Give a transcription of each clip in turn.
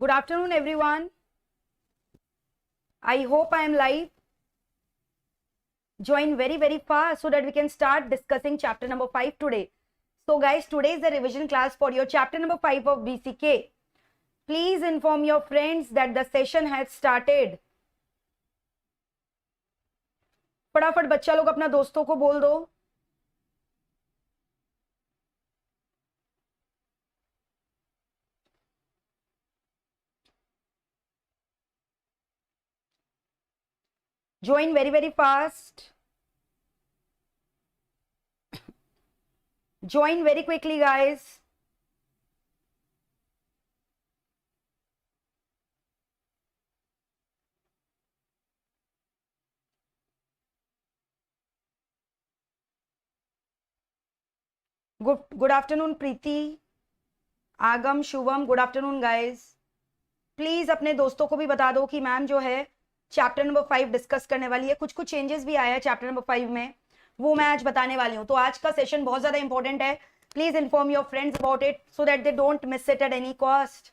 Good afternoon, everyone. I hope I am live. Join very fast so that we can start discussing chapter number 5 today. So guys, today is the revision class for your chapter number 5 of BCK. Please inform your friends that the session has started. फटाफट बच्चा लोग अपना दोस्तों को बोल दो. Join very fast. Join very quickly, guys. Good afternoon, Preeti, आगम, Shubham. Good afternoon guys. Please अपने दोस्तों को भी बता दो कि मैम जो है चैप्टर नंबर 5 डिस्कस करने वाली है. कुछ चेंजेस भी आया है चैप्टर नंबर 5 में, वो मैं आज बताने वाली हूँ. तो आज का सेशन बहुत ज्यादा इंपॉर्टेंट है. Please inform your friends about it so that they don't miss it at any cost.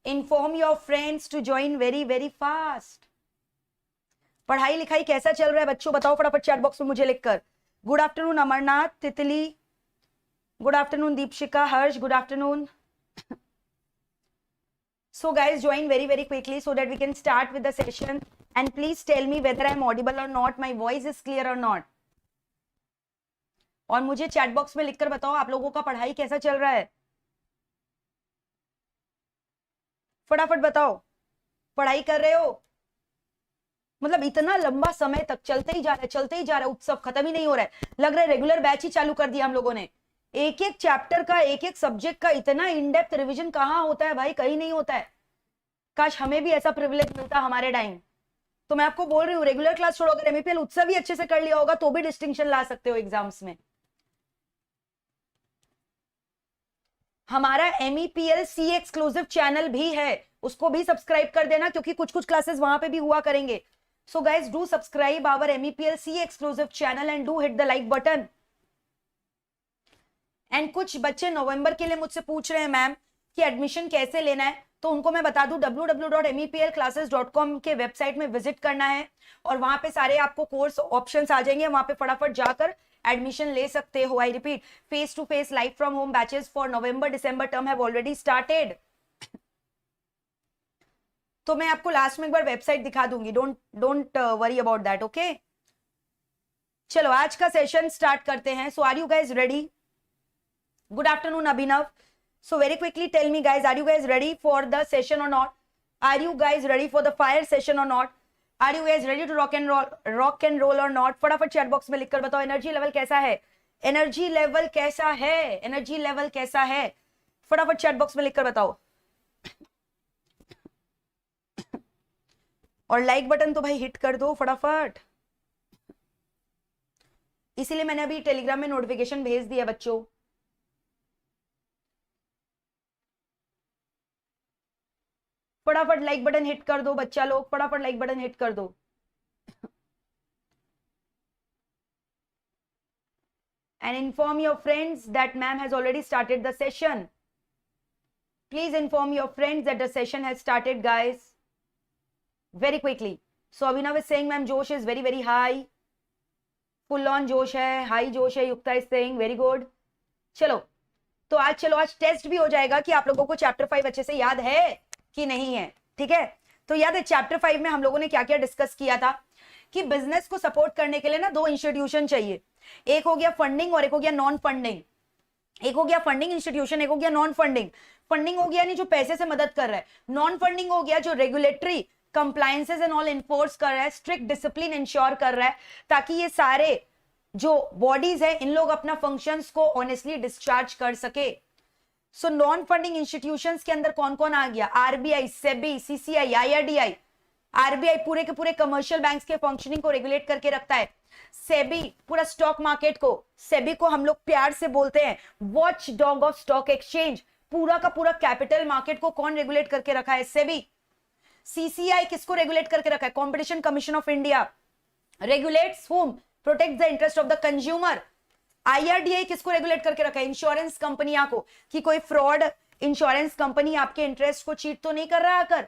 Inform your friends to join very fast. पढ़ाई लिखाई कैसा चल रहा है बच्चों, बताओ फटाफट चैट बॉक्स में मुझे लिखकर. Good afternoon Amarnath, Titli. Good afternoon Deepshikha, Harsh. Good afternoon. So guys, join very quickly so that we can start with the session, and please tell me whether I am audible or not, my voice is clear or not. और मुझे chat box में लिखकर बताओ आप लोगों का पढ़ाई कैसा चल रहा है. फटाफट बताओ, पढ़ाई कर रहे हो? मतलब इतना लंबा समय तक चलते ही जा रहा है, उत्सव खत्म ही नहीं हो रहा है. लग रहा है रेगुलर बैच ही चालू कर दिया हम लोगों ने. एक चैप्टर का, एक सब्जेक्ट का इतना इन डेप्थ रिवीजन कहाँ होता है भाई, कहीं नहीं होता है. काश हमें भी ऐसा प्रिविलेज मिलता हमारे टाइम. तो मैं आपको बोल रही हूँ, रेगुलर क्लास छोड़ो, अगर एमईपीएल उत्सव ही अच्छे से कर लिया होगा तो भी डिस्टिंक्शन ला सकते हो एग्जाम्स में. हमारा एमईपीएल सी एक्सक्लूसिव चैनल भी है, उसको भी सब्सक्राइब कर देना क्योंकि कुछ क्लासेस वहां पे भी हुआ करेंगे. So guys, do subscribe our M E P L C exclusive channel and do hit the like button. And कुछ बच्चे नवंबर के लिए मुझसे पूछ रहे हैं मैम कि एडमिशन कैसे लेना है, तो उनको मैं बता दूं www.meplclasses.com के वेबसाइट में विजिट करना है और वहां पे सारे आपको कोर्स ऑप्शंस आ जाएंगे. वहां पे फटाफट जाकर एडमिशन ले सकते हो. I repeat, face to face live from home batches for November December term have already started. तो मैं आपको लास्ट में एक बार वेबसाइट दिखा दूंगी. Don't worry about that. Okay, चलो आज का सेशन स्टार्ट करते हैं. So are you guys ready? Good afternoon, Abhinav. So very quickly tell me guys, are you guys ready for the session or not? Are you guys ready for the fire session or not? Are you guys ready to rock and roll or not? फटाफट chat box में लिखकर बताओ energy level कैसा है. Energy level कैसा है? Energy level कैसा है? फटाफट चैट बॉक्स में लिखकर बताओ. और लाइक बटन तो भाई हिट कर दो फटाफट. इसीलिए मैंने अभी टेलीग्राम में नोटिफिकेशन भेज दिया बच्चों. फटाफट लाइक बटन हिट कर दो बच्चा लोग, फटाफट लाइक बटन हिट कर दो. And inform your friends that ma'am has already started the session. Please inform your friends that the session has started guys very quickly. So Abhinav is saying ma'am जोश is very high. Full on जोश है, high जोश है. Yukta is saying very good. चलो आज test भी हो जाएगा कि आप लोगों को चैप्टर 5 अच्छे से याद है कि नहीं है. ठीक है, तो याद है चैप्टर 5 में हम लोगों ने क्या क्या डिस्कस किया था कि बिजनेस को सपोर्ट करने के लिए ना 2 इंस्टीट्यूशन चाहिए. एक हो गया फंडिंग और एक हो गया नॉन फंडिंग. एक हो गया फंडिंग इंस्टीट्यूशन, एक हो गया नॉन फंडिंग. फंडिंग हो गया नहीं जो पैसे से मदद कर रहा है. नॉन फंडिंग हो गया जो regulatory compliances and all enforce कर रहा है, स्ट्रिक्ट डिसिप्लिन इंश्योर कर रहा है ताकि ये सारे जो बॉडीज है इन लोग अपना फंक्शंस को ऑनेस्टली डिस्चार्ज कर सके. सो नॉन फंडिंग इंस्टीट्यूशंस के अंदर कौन कौन आ गया? RBI, SEBI, CCI, IRDI. RBI पूरे के पूरे कमर्शियल बैंक्स के फंक्शनिंग को रेगुलेट करके रखता है. सेबी पूरा स्टॉक मार्केट को, सेबी को हम लोग प्यार से बोलते हैं watch dog of stock exchange. पूरा का पूरा कैपिटल मार्केट को कौन रेगुलेट करके रखा है? सेबी. सीसीआई किसको रेगुलेट करके रखा है? Competition commission of India. Regulates whom? Protects the interest of the consumer. IRDI किसको रेगुलेट करके रखा है? इंश्योरेंस कंपनियां को, कि कोई फ्रॉड इंश्योरेंस कंपनी आपके इंटरेस्ट को चीट तो नहीं कर रहा आकर?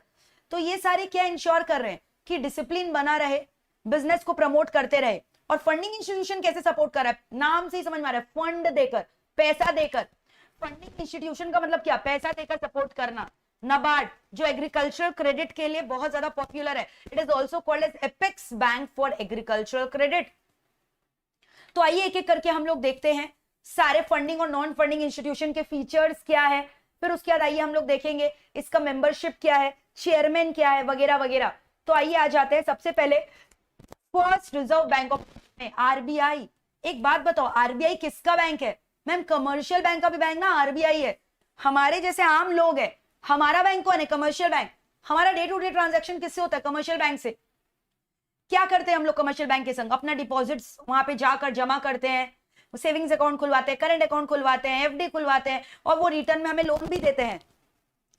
तो ये सारे क्या इंश्योर कर रहे हैं कि डिसिप्लिन बना रहे, बिजनेस को प्रमोट करते रहे। और फंडिंग इंस्टीट्यूशन कैसे सपोर्ट कर रहा है? नाम से ही समझ में आ रहा है, फंड देकर, पैसा देकर। फंडिंग इंस्टीट्यूशन का मतलब क्या? पैसा देकर सपोर्ट करना। नाबार्ड जो एग्रीकल्चरल क्रेडिट के लिए बहुत ज्यादा पॉपुलर है, it is also called as apex bank for agricultural credit. तो आइए एक एक करके हम लोग देखते हैं सारे फंडिंग और नॉन फंडिंग इंस्टीट्यूशन के फीचर्स क्या है। फिर उसके बाद आइए हम लोग देखेंगे इसका मेंबरशिप क्या है, चेयरमैन क्या है, वगैरह वगैरह। तो आइए आ जाते हैं सबसे पहले first reserve bank of RBI. एक बात बताओ, आरबीआई किसका बैंक है? मैम कमर्शियल बैंक का भी बैंक ना आरबीआई है। हमारे जैसे आम लोग है, हमारा बैंक कौन है? Commercial bank. हमारा डे टू डे ट्रांजैक्शन किससे होता है? कमर्शियल बैंक से। क्या करते हैं हम लोग कमर्शियल बैंक के संग? अपना डिपॉजिट्स वहां पे जाकर जमा करते हैं, सेविंग्स अकाउंट खुलवाते हैं, करंट अकाउंट खुलवाते हैं, एफडी खुलवाते हैं, और वो रिटर्न में हमें लोन भी देते हैं,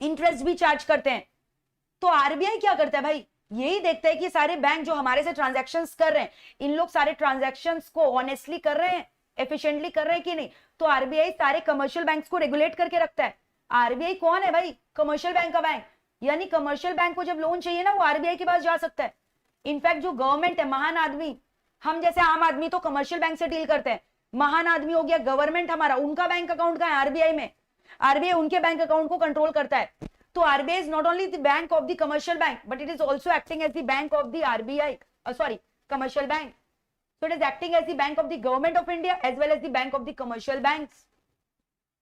इंटरेस्ट भी चार्ज करते हैं। तो आरबीआई क्या करता है भाई? यही देखता है कि सारे बैंक जो हमारे से ट्रांजैक्शंस कर रहे हैं, इन लोग सारे ट्रांजैक्शंस को ऑनेस्टली कर रहे हैं, एफिशिएंटली कर रहे हैं कि नहीं। तो आरबीआई सारे कमर्शियल बैंक्स को रेगुलेट करके रखता है। आरबीआई कौन है भाई? कमर्शियल बैंक का बैंक। यानी कमर्शियल बैंक को जब लोन चाहिए ना, वो आरबीआई के पास जा सकता है। इनफैक्ट जो गवर्नमेंट है, महान आदमी, हम जैसे आम आदमी तो कमर्शियल बैंक से डील करते हैं, महान आदमी हो गया गवर्नमेंट हमारा, उनका बैंक अकाउंट कहां है? आरबीआई में। आरबीआई उनके बैंक अकाउंट को कंट्रोल करता है। तो RBI is not only the bank of the commercial bank, but it is also acting as the bank of the RBI, sorry commercial bank. So it is acting as the bank of the government of India as well as the bank of the commercial banks.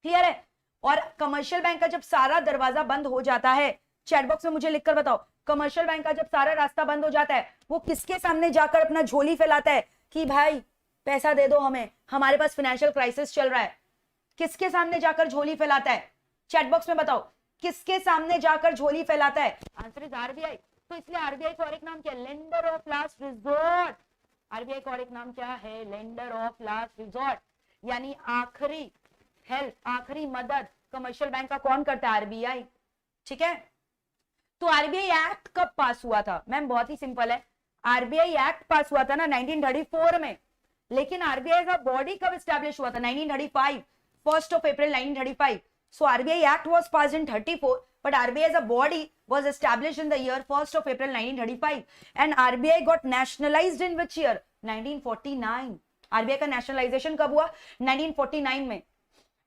Clear है? और commercial bank का जब सारा दरवाजा बंद हो जाता है, चैट बॉक्स में मुझे लिखकर बताओ, कमर्शियल बैंक का जब सारा रास्ता बंद हो जाता है, वो किसके सामने जाकर अपना झोली फैलाता है कि भाई पैसा दे दो हमें, हमारे पास फाइनेंशियल क्राइसिस चल रहा है? किसके सामने जाकर झोली फैलाता है? चैट बॉक्स में बताओ, किसके सामने जाकर झोली फैलाता है? Answer is RBI. तो इसलिए आरबीआई का और एक नाम क्या है? Lender of last resort. RBI का और एक नाम क्या है? लेंडर ऑफ लास्ट रिजॉर्ट, यानी आखिरी हेल्प, आखिरी मदद कमर्शियल बैंक का कौन करता है? आरबीआई। ठीक है? तो आरबीआई एक्ट कब पास हुआ था? मैम बहुत ही सिंपल है, आरबीआई एक्ट पास हुआ था ना 1934 में, लेकिन आरबीआई का बॉडी कब एस्टैब्लिश हुआ था? 1935, 1st of April 1935. So RBI Act was passed in 34, but RBI as a body was established in the year 1st of April 1935. And RBI got nationalized in which year? 1949. RBI का nationalization कब हुआ? 1949 में।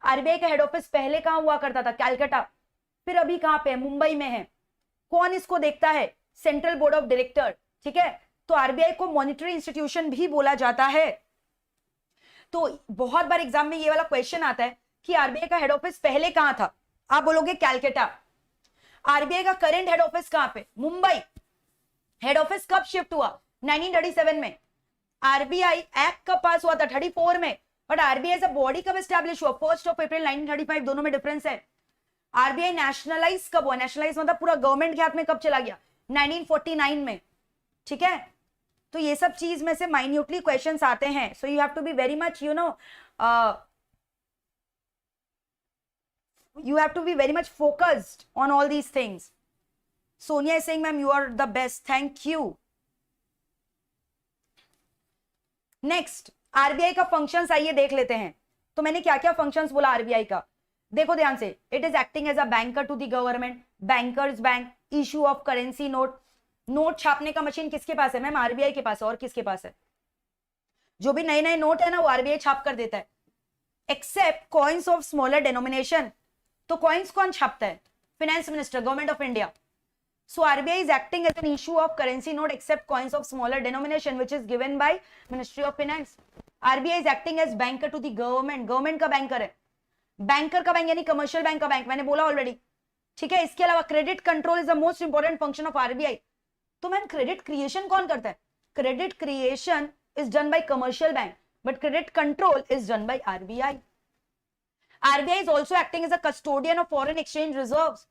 RBI का head office पहले कहां हुआ करता था? कैलकाटा। फिर अभी कहां पे है? मुंबई में है। कौन इसको देखता है? Central board of director. ठीक है? तो आरबीआई को मॉनिटरी इंस्टीट्यूशन भी बोला जाता है। तो बहुत बार एग्जाम में ये वाला क्वेश्चन आता है कि आरबीआई का हेड ऑफिस पहले कहां था? आप बोलोगे कैलकाटा। आरबीआई का करंट हेड ऑफिस कहां पे? मुंबई। हेड ऑफिस कब शिफ्ट हुआ? 1937 में। आरबीआई एक्ट कब पास हुआ था? 34 में। But RBI as a body कब एस्टैब्लिश हुआ? 1st of April 1935। दोनों में डिफरेंस है। आरबीआई नेशनलाइज कब हुआ? नेशनलाइज मतलब पूरा गवर्नमेंट के हाथ में कब चला गया? 1949 में। ठीक है? तो ये सब चीज में से माइन्यूटली क्वेश्चंस आते हैं, so you have to be very much you have to be very much focused on all these things. Sonia is saying, ma'am, you are the best. Thank you. Next, RBI का functions आइए देख लेते हैं। तो मैंने क्या क्या functions बोला आरबीआई का, देखो ध्यान से। It is acting as a banker to the government, bankers bank, issue of currency note. Note छापने का मशीन किसके पास है? मैम आरबीआई के पास है। और किसके पास है? जो भी नए नए नोट है ना, वो आरबीआई छाप कर देता है। Except coins of smaller denomination. तो कॉइन्स कौन छापता है? Finance minister, government of India. So RBI is acting as an issue of currency note except coins of smaller denomination which is given by ministry of finance. RBI is acting as banker to the government, government का banker है। Banker का bank यानी commercial bank का bank, मैंने बोला already. ठीक है? इसके अलावा credit control is the most important function of RBI. तो मैम क्रेडिट क्रिएशन कौन करता है? Credit creation is done by commercial bank, but credit control is done by RBI. RBI is also acting as a custodian of foreign exchange reserves.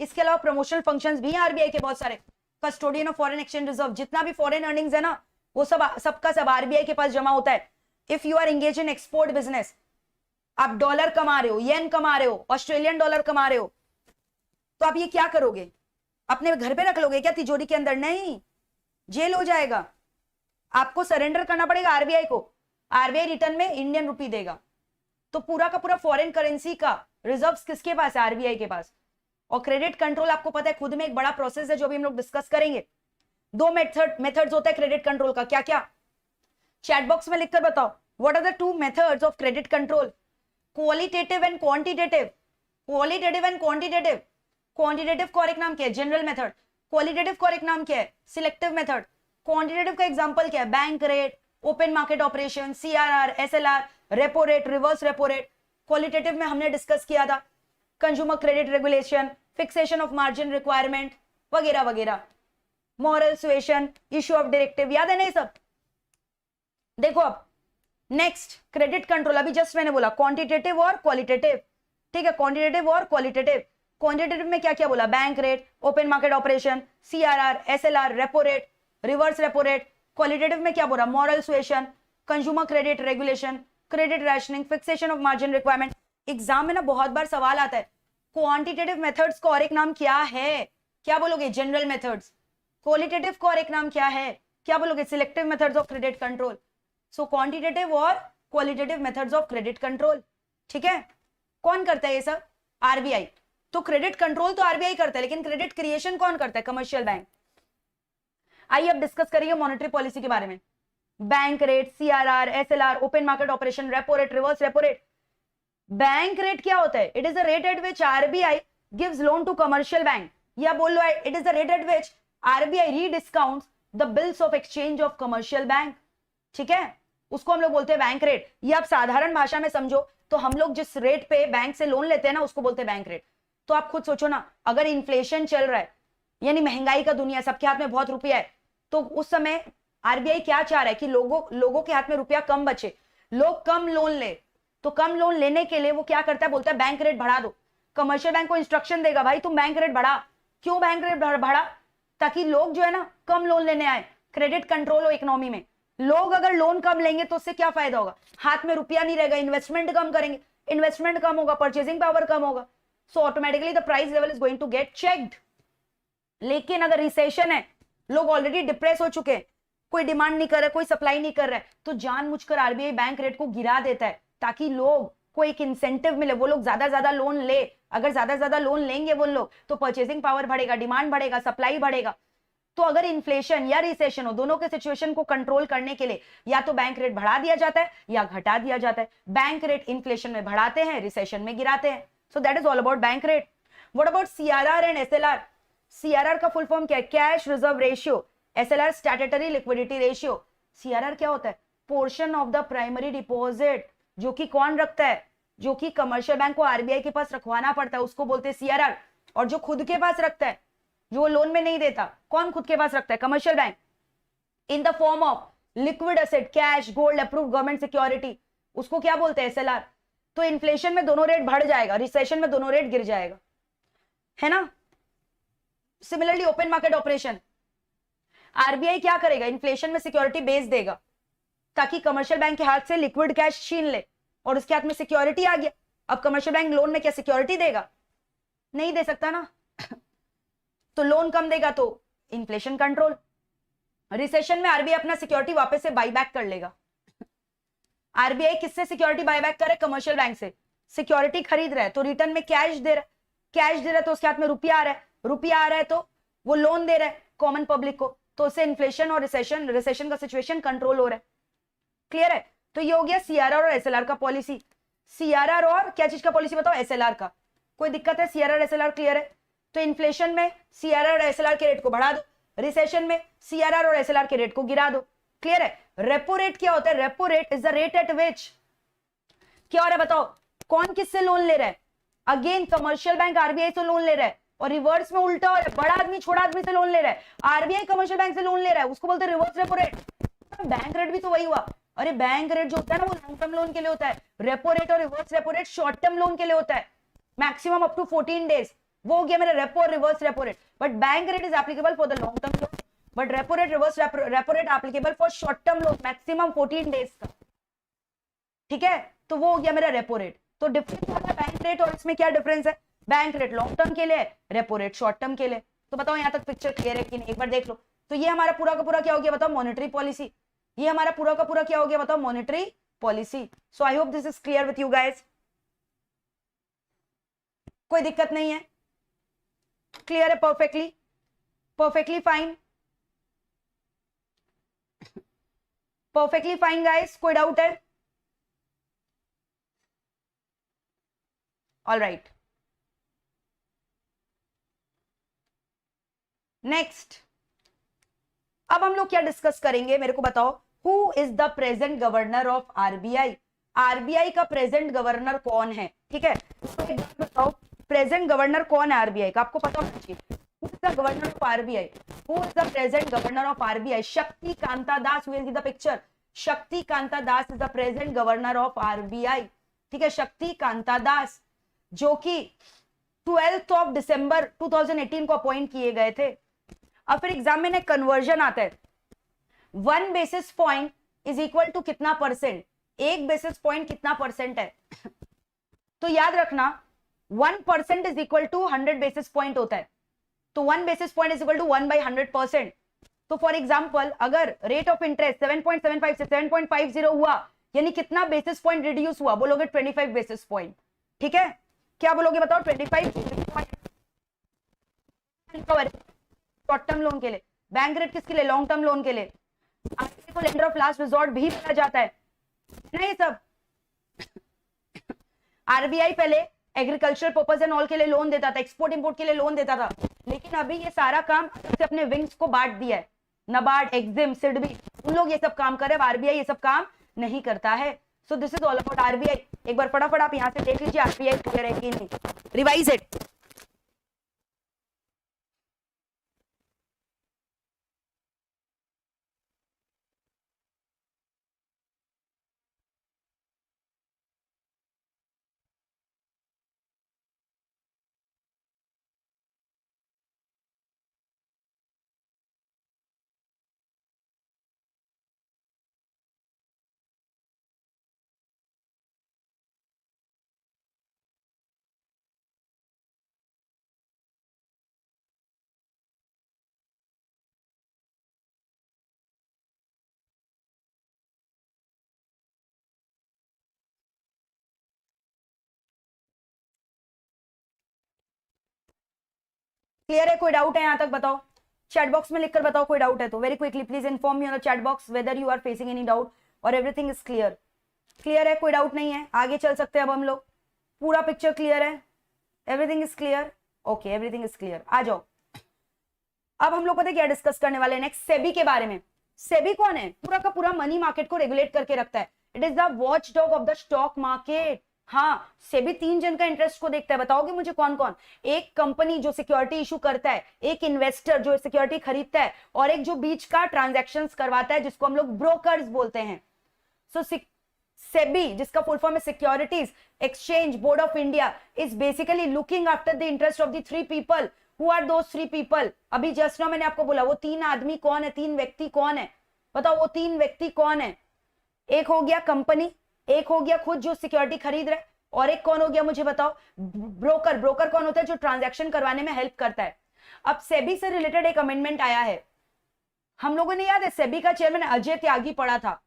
इसके अलावा promotional functions भी हैं RBI के बहुत सारे। Custodian of foreign exchange reserve, जितना भी foreign earnings है ना, वो सबका सब आरबीआई के पास जमा होता है। If you are engage in export business, आप डॉलर कमा रहे हो, येन कमा रहे हो, ऑस्ट्रेलियन डॉलर कमा रहे हो, तो आप ये क्या करोगे? अपने घर पे रख लोगे क्या तिजोरी के अंदर? नहीं, जेल हो जाएगा। आपको सरेंडर करना पड़ेगा आरबीआई को। आरबीआई रिटर्न में इंडियन रुपी देगा। तो पूरा का पूरा फॉरेन करेंसी का रिजर्व्स किसके पास है? आरबीआई के पास। और क्रेडिट कंट्रोल आपको पता है खुद में एक बड़ा प्रोसेस है जो भी हम लोग डिस्कस करेंगे। दो मेथड्स होता है क्रेडिट कंट्रोल का, क्या क्या? चैट बॉक्स में लिखकर बताओ, what are the two methods of credit control? Qualitative and quantitative. Qualitative and quantitative. Quantitative का और एक नाम क्या है? General method. क्वालिटेटिव का और एक नाम क्या है? Selective method. क्वांटिटेटिव का एग्जांपल क्या है? Bank rate, open market operation, CRR, SLR, repo rate, reverse repo rate. Qualitative में हमने डिस्कस किया था consumer credit regulation, fixation of margin requirement वगैरह वगैरह, moral suasion, issue of directive, याद है ना ये सब? देखो अब नेक्स्ट क्रेडिट कंट्रोल, अभी जस्ट मैंने बोला क्वांटिटेटिव और क्वालिटेटिव, ठीक है? क्वांटिटेटिव और क्वालिटेटिव। क्वांटिटेटिव में क्या क्या बोला? Bank rate, open market operation, CRR, SLR, repo rate, reverse repo rate. Qualitative में क्या बोला? Moral suasion, consumer credit regulation, credit rationing, fixation of margin requirement. Exam में ना बहुत बार सवाल आता है क्वांटिटेटिव मेथड्स को और एक नाम क्या है? क्या बोलोगे? General methods. क्वालिटेटिव को और एक नाम क्या है? क्या बोलोगे? Selective methods of credit control. So quantitative और qualitative methods of credit control, ठीक है? कौन करता है ये सब? आरबीआई। तो क्रेडिट कंट्रोल तो आरबीआई करता है, लेकिन क्रेडिट क्रिएशन कौन करता है? Commercial bank. आइए अब डिस्कस करेंगे मॉनेटरी पॉलिसी के बारे में। Bank rate, CRR, SLR, open market operation, repo rate, reverse repo rate. Bank rate क्या होता है? It is the rate at which RBI gives loan to commercial bank, या बोल लो it is the rate at which RBI rediscounts the bills of exchange of commercial bank, ठीक है? उसको हम लोग बोलते हैं बैंक रेट। ये आप साधारण भाषा में समझो तो हम लोग जिस रेट पे बैंक से लोन लेते हैं ना उसको बोलते हैं बैंक रेट। तो आप खुद सोचो ना, अगर इन्फ्लेशन चल रहा है यानी महंगाई का दुनिया, सबके हाथ में बहुत रुपया है, तो उस समय आरबीआई क्या चाह रहा है कि लोगों के हाथ में रुपया कम बचे, लोग कम लोन ले। तो कम लोन लेने के लिए वो क्या करता है? बोलता है बैंक रेट बढ़ा दो। कमर्शियल बैंक को इंस्ट्रक्शन देगा, भाई तुम बैंक रेट बढ़ा। क्यों बैंक रेट बढ़ा? ताकि लोग जो है ना कम लोन लेने आए, क्रेडिट कंट्रोल हो इकोनॉमी में। लोग अगर लोन कम लेंगे तो उससे क्या फायदा होगा? हाथ में रुपया नहीं रहेगा, इन्वेस्टमेंट कम करेंगे, इन्वेस्टमेंट कम होगा, परचेजिंग पावर कम होगा, so automatically the price level is going to get checked. लेकिन अगर रिसेशन है, लोग ऑलरेडी डिप्रेस हो चुके हैं, कोई डिमांड नहीं कर रहा है, कोई सप्लाई नहीं कर रहा है, तो जानबूझकर आरबीआई बैंक रेट को गिरा देता है ताकि लोग को एक इंसेंटिव मिले, वो लोग ज्यादा लोन ले। अगर ज्यादा लोन लेंगे वो लोग तो परचेजिंग पावर बढ़ेगा, डिमांड बढ़ेगा, सप्लाई बढ़ेगा। तो अगर इन्फ्लेशन या रिसेशन हो, दोनों के सिचुएशन को कंट्रोल करने के लिए या तो बैंक रेट बढ़ा दिया जाता है या घटा दिया जाता है। बैंक रेट इन्फ्लेशन में बढ़ाते हैं, रिसेशन में गिराते हैं। सो that is all about bank rate. What about CRR and SLR? CRR का फुल फॉर्म क्या है? Cash reserve ratio. SLR statutory liquidity ratio. CRR क्या होता है? Portion of the primary deposit, जो कि कौन रखता है? जो कि कमर्शियल बैंक को आरबीआई के पास रखवाना पड़ता है, उसको बोलते हैं सीआरआर। और जो खुद के पास रखता है, जो लोन में नहीं देता, कौन खुद के पास रखता है? Commercial bank. In the form of liquid asset, cash, gold, approved government security, उसको क्या बोलते हैं? एसएलआर। तो इन्फ्लेशन में दोनों रेट बढ़ जाएगा, रिसेशन में दोनों रेट गिर जाएगा, है ना? Similarly open market operation, RBI क्या करेगा? इन्फ्लेशन में सिक्योरिटी बेच देगा ताकि कमर्शियल बैंक के हाथ से लिक्विड कैश छीन ले, और उसके हाथ में सिक्योरिटी आ गया। अब कमर्शियल बैंक लोन में क्या सिक्योरिटी देगा? नहीं दे सकता ना। तो लोन कम देगा तो इन्फ्लेशन कंट्रोल। रिसेशन में आरबीआई अपना सिक्योरिटी वापस से बाईबैक कर लेगा। आरबीआई किससे सिक्योरिटी बाईबैक करे? कमर्शियल बैंक से। सिक्योरिटी खरीद रहा है तो रिटर्न में कैश दे रहा है, कैश दे रहा है तो उसके हाथ में रुपया आ रहा है, रुपया आ रहा है तो वो लोन दे रहा है कॉमन पब्लिक को, तो उससे इन्फ्लेशन और रिसेशन का सिचुएशन कंट्रोल हो रहा है। क्लियर है? तो ये हो गया सीआरआर और एसएलआर का पॉलिसी। सीआरआर और क्या चीज का पॉलिसी बताओ? एसएलआर का। कोई दिक्कत है? सीआरआर एसएलआर क्लियर है? तो इन्फ्लेशन में सीआरआर और एसएलआर के रेट को बढ़ा दो, रिसेशन में सीआरआर और एसएलआर के रेट को गिरा दो। क्लियर है? रेपो रेट क्या होता है? Repo rate is the rate at विच, क्या हो रहा है बताओ? कौन किससे लोन ले रहा है? अगेन कमर्शियल बैंक आरबीआई से लोन ले रहा है, और रिवर्स में उल्टा हो रहा है, बड़ा आदमी छोटा आदमी से लोन ले रहा है। आरबीआई कमर्शियल बैंक से लोन ले रहा है, उसको बोलते हैं reverse repo rate. Bank rate भी तो वही हुआ। अरे बैंक रेट जो होता है ना वो लॉन्ग टर्म लोन के लिए होता है, रेपो रेट और reverse repo rate short term loan के लिए होता है, मैक्सिमम अप टू 14 डेज। वो हो गया मेरा रेपो और reverse repo rate. But bank rate is applicable for the long term loan, but repo rate reverse repo rate applicable for short term loan, maximum 14 days का। ठीक है? तो वो हो गया मेरा रेपो रेट। तो डिफरेंस होगा बैंक रेट और इसमें क्या डिफरेंस है? बैंक रेट लॉन्ग टर्म के लिए, रेपो रेट शॉर्ट टर्म के लिए। तो बताओ यहां तक पिक्चर क्लियर है कि नहीं? एक बार देख लो। तो ये हमारा पूरा का पूरा क्या हो गया बताओ? Monetary policy. ये हमारा पूरा का पूरा क्या हो गया बताओ? Monetary policy. So I hope this is clear with you guys. कोई दिक्कत नहीं है, क्लियर है, perfectly perfectly fine, perfectly fine guys. कोई डाउट है? ऑल राइट, नेक्स्ट अब हम लोग क्या डिस्कस करेंगे, मेरे को बताओ. Who is the present governor of RBI? RBI का प्रेजेंट गवर्नर कौन है? ठीक है, तो एक बात बताओ, प्रेजेंट गवर्नर कौन है आरबीआई का? आपको पता होना चाहिए. Who is the governor of RBI? Who is the present governor of RBI? Shaktikanta Das. Will see the picture. Shaktikanta Das is the present governor of RBI. ठीक है, शक्ति कांता दास, जो कि 12th ऑफ दिसंबर 2018 को अपॉइंट किए गए थे. अब फिर एग्जाम में कन्वर्जन आता है. 1 basis point is equal to कितना परसेंट? 1 बेसिस पॉइंट कितना परसेंट है? तो याद रखना 1% is equal to 100 basis point होता है. तो 1 basis point is equal to 1/100%. तो फॉर एग्जाम्पल अगर रेट ऑफ इंटरेस्ट 7.75 से 7.50 हुआ, यानी कितना बेसिस पॉइंट रिड्यूस हुआ? बोलोगे 25 बेसिस पॉइंट. ठीक है, क्या बोलोगे बताओ? 25 शॉर्ट टर्म लोन के लिए. बैंक रेट किसके लिए? लॉन्ग टर्म लोन के लिए. आरबीआई को लेंडर ऑफ लास्ट रिजॉर्ट भी बोला जाता है ना. ये सब आरबीआई पहले एग्रीकल्चर पर्पज एंड ऑल के लिए लोन देता था, एक्सपोर्ट इंपोर्ट के लिए लोन देता था, लेकिन अभी ये सारा काम से अपने विंग्स को बांट दिया है. नबार्ड, एक्सिम, सिडबी, उन लोग ये सब काम कर रहे हैं. आरबीआई ये सब काम नहीं करता है. सो this is all about RBI. एक बार फटाफट आप यहां से देख लीजिए आरबीआई क्लियर है कि नहीं. Revise it. क्लियर है? कोई डाउट है यहां तक? बताओ, चैट बॉक्स में लिखकर बताओ कोई डाउट है तो. Very quickly please inform me on the chat box whether you are facing any doubt और एवरीथिंग इज क्लियर. क्लियर है? कोई डाउट नहीं है? आगे चल सकते हैं अब हम लोग. पूरा पिक्चर क्लियर है? Everything is clear? Okay, everything is clear. आ जाओ. अब हम लोग पता है क्या डिस्कस करने वाले हैं नेक्स्ट? सेबी के बारे में. सेबी कौन है? पूरा का पूरा मनी मार्केट को रेगुलेट करके रखता है. It is the watch dog of the stock market. हाँ, सेबी 3 जन का इंटरेस्ट को देखता है. बताओगे मुझे कौन कौन? एक कंपनी जो सिक्योरिटी इशू करता है, एक इन्वेस्टर जो सिक्योरिटी खरीदता है, और एक जो बीच का ट्रांजैक्शंस करवाता है जिसको हम लोग ब्रोकर्स बोलते हैं. सो सेबी, जिसका फुल फॉर्म है securities exchange board of India, is basically looking after the interest of the 3 people. Who are those 3 people? अभी जस्ट नाउ मैंने आपको बोला वो 3 आदमी कौन है, 3 व्यक्ति कौन है? बताओ वो 3 व्यक्ति कौन है? एक हो गया कंपनी, एक हो गया खुद जो सिक्योरिटी खरीद रहा है, और एक कौन हो गया मुझे बताओ? ब्रोकर. ब्रोकर कौन होता है? जो ट्रांजैक्शन करवाने में हेल्प करता है. अब सेबी से रिलेटेड एक अमेंडमेंट आया है. हम लोगों ने याद है सेबी का चेयरमैन अजय त्यागी पड़ा था,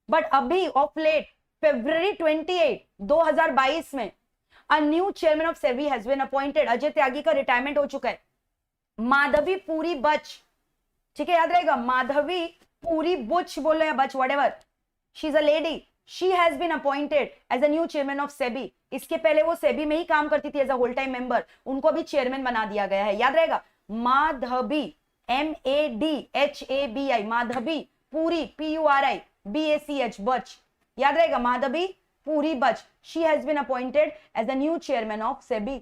बट अभी ऑफ लेट February 28, 2022 में a new chairman of SEBI has been appointed. Ajay Tyagi का रिटायरमेंट हो चुका है. माधवी पुरी बच. ठीक है, याद रहेगा, माधवी पुरी बुच बोलो या Bach, whatever, she is a lady. She has been appointed as a new chairman of SEBI. इसके पहले वो सेबी में ही काम करती थी as a whole time member. उनको भी चेयरमैन बना दिया गया है. याद रहेगा, Madhavi, MADHABI, Madhavi Puri, PURI BACH, बच. याद रहेगा, Madhabi Puri Buch. She has been appointed as a new chairman of SEBI.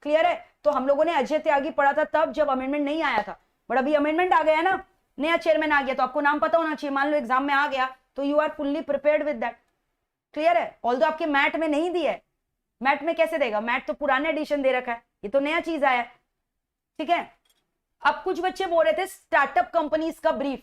Clear है? तो हम लोगों ने अजय त्यागी पढ़ा था तब जब अमेंडमेंट नहीं आया था, बट अभी अमेंडमेंट आ गया ना, नया चेयरमैन आ गया, तो आपको नाम पता होना चाहिए. मान लो एग्जाम में आ गया तो you are fully prepared with that. Clear है? ऑल्दो आपके मैट में नहीं दिया है. मैट में कैसे देगा? मैट तो पुराने एडिशन दे रखा है, ये तो नया चीज आया है. ठीक है. अब कुछ बच्चे बोल रहे थे स्टार्टअप कंपनीज का ब्रीफ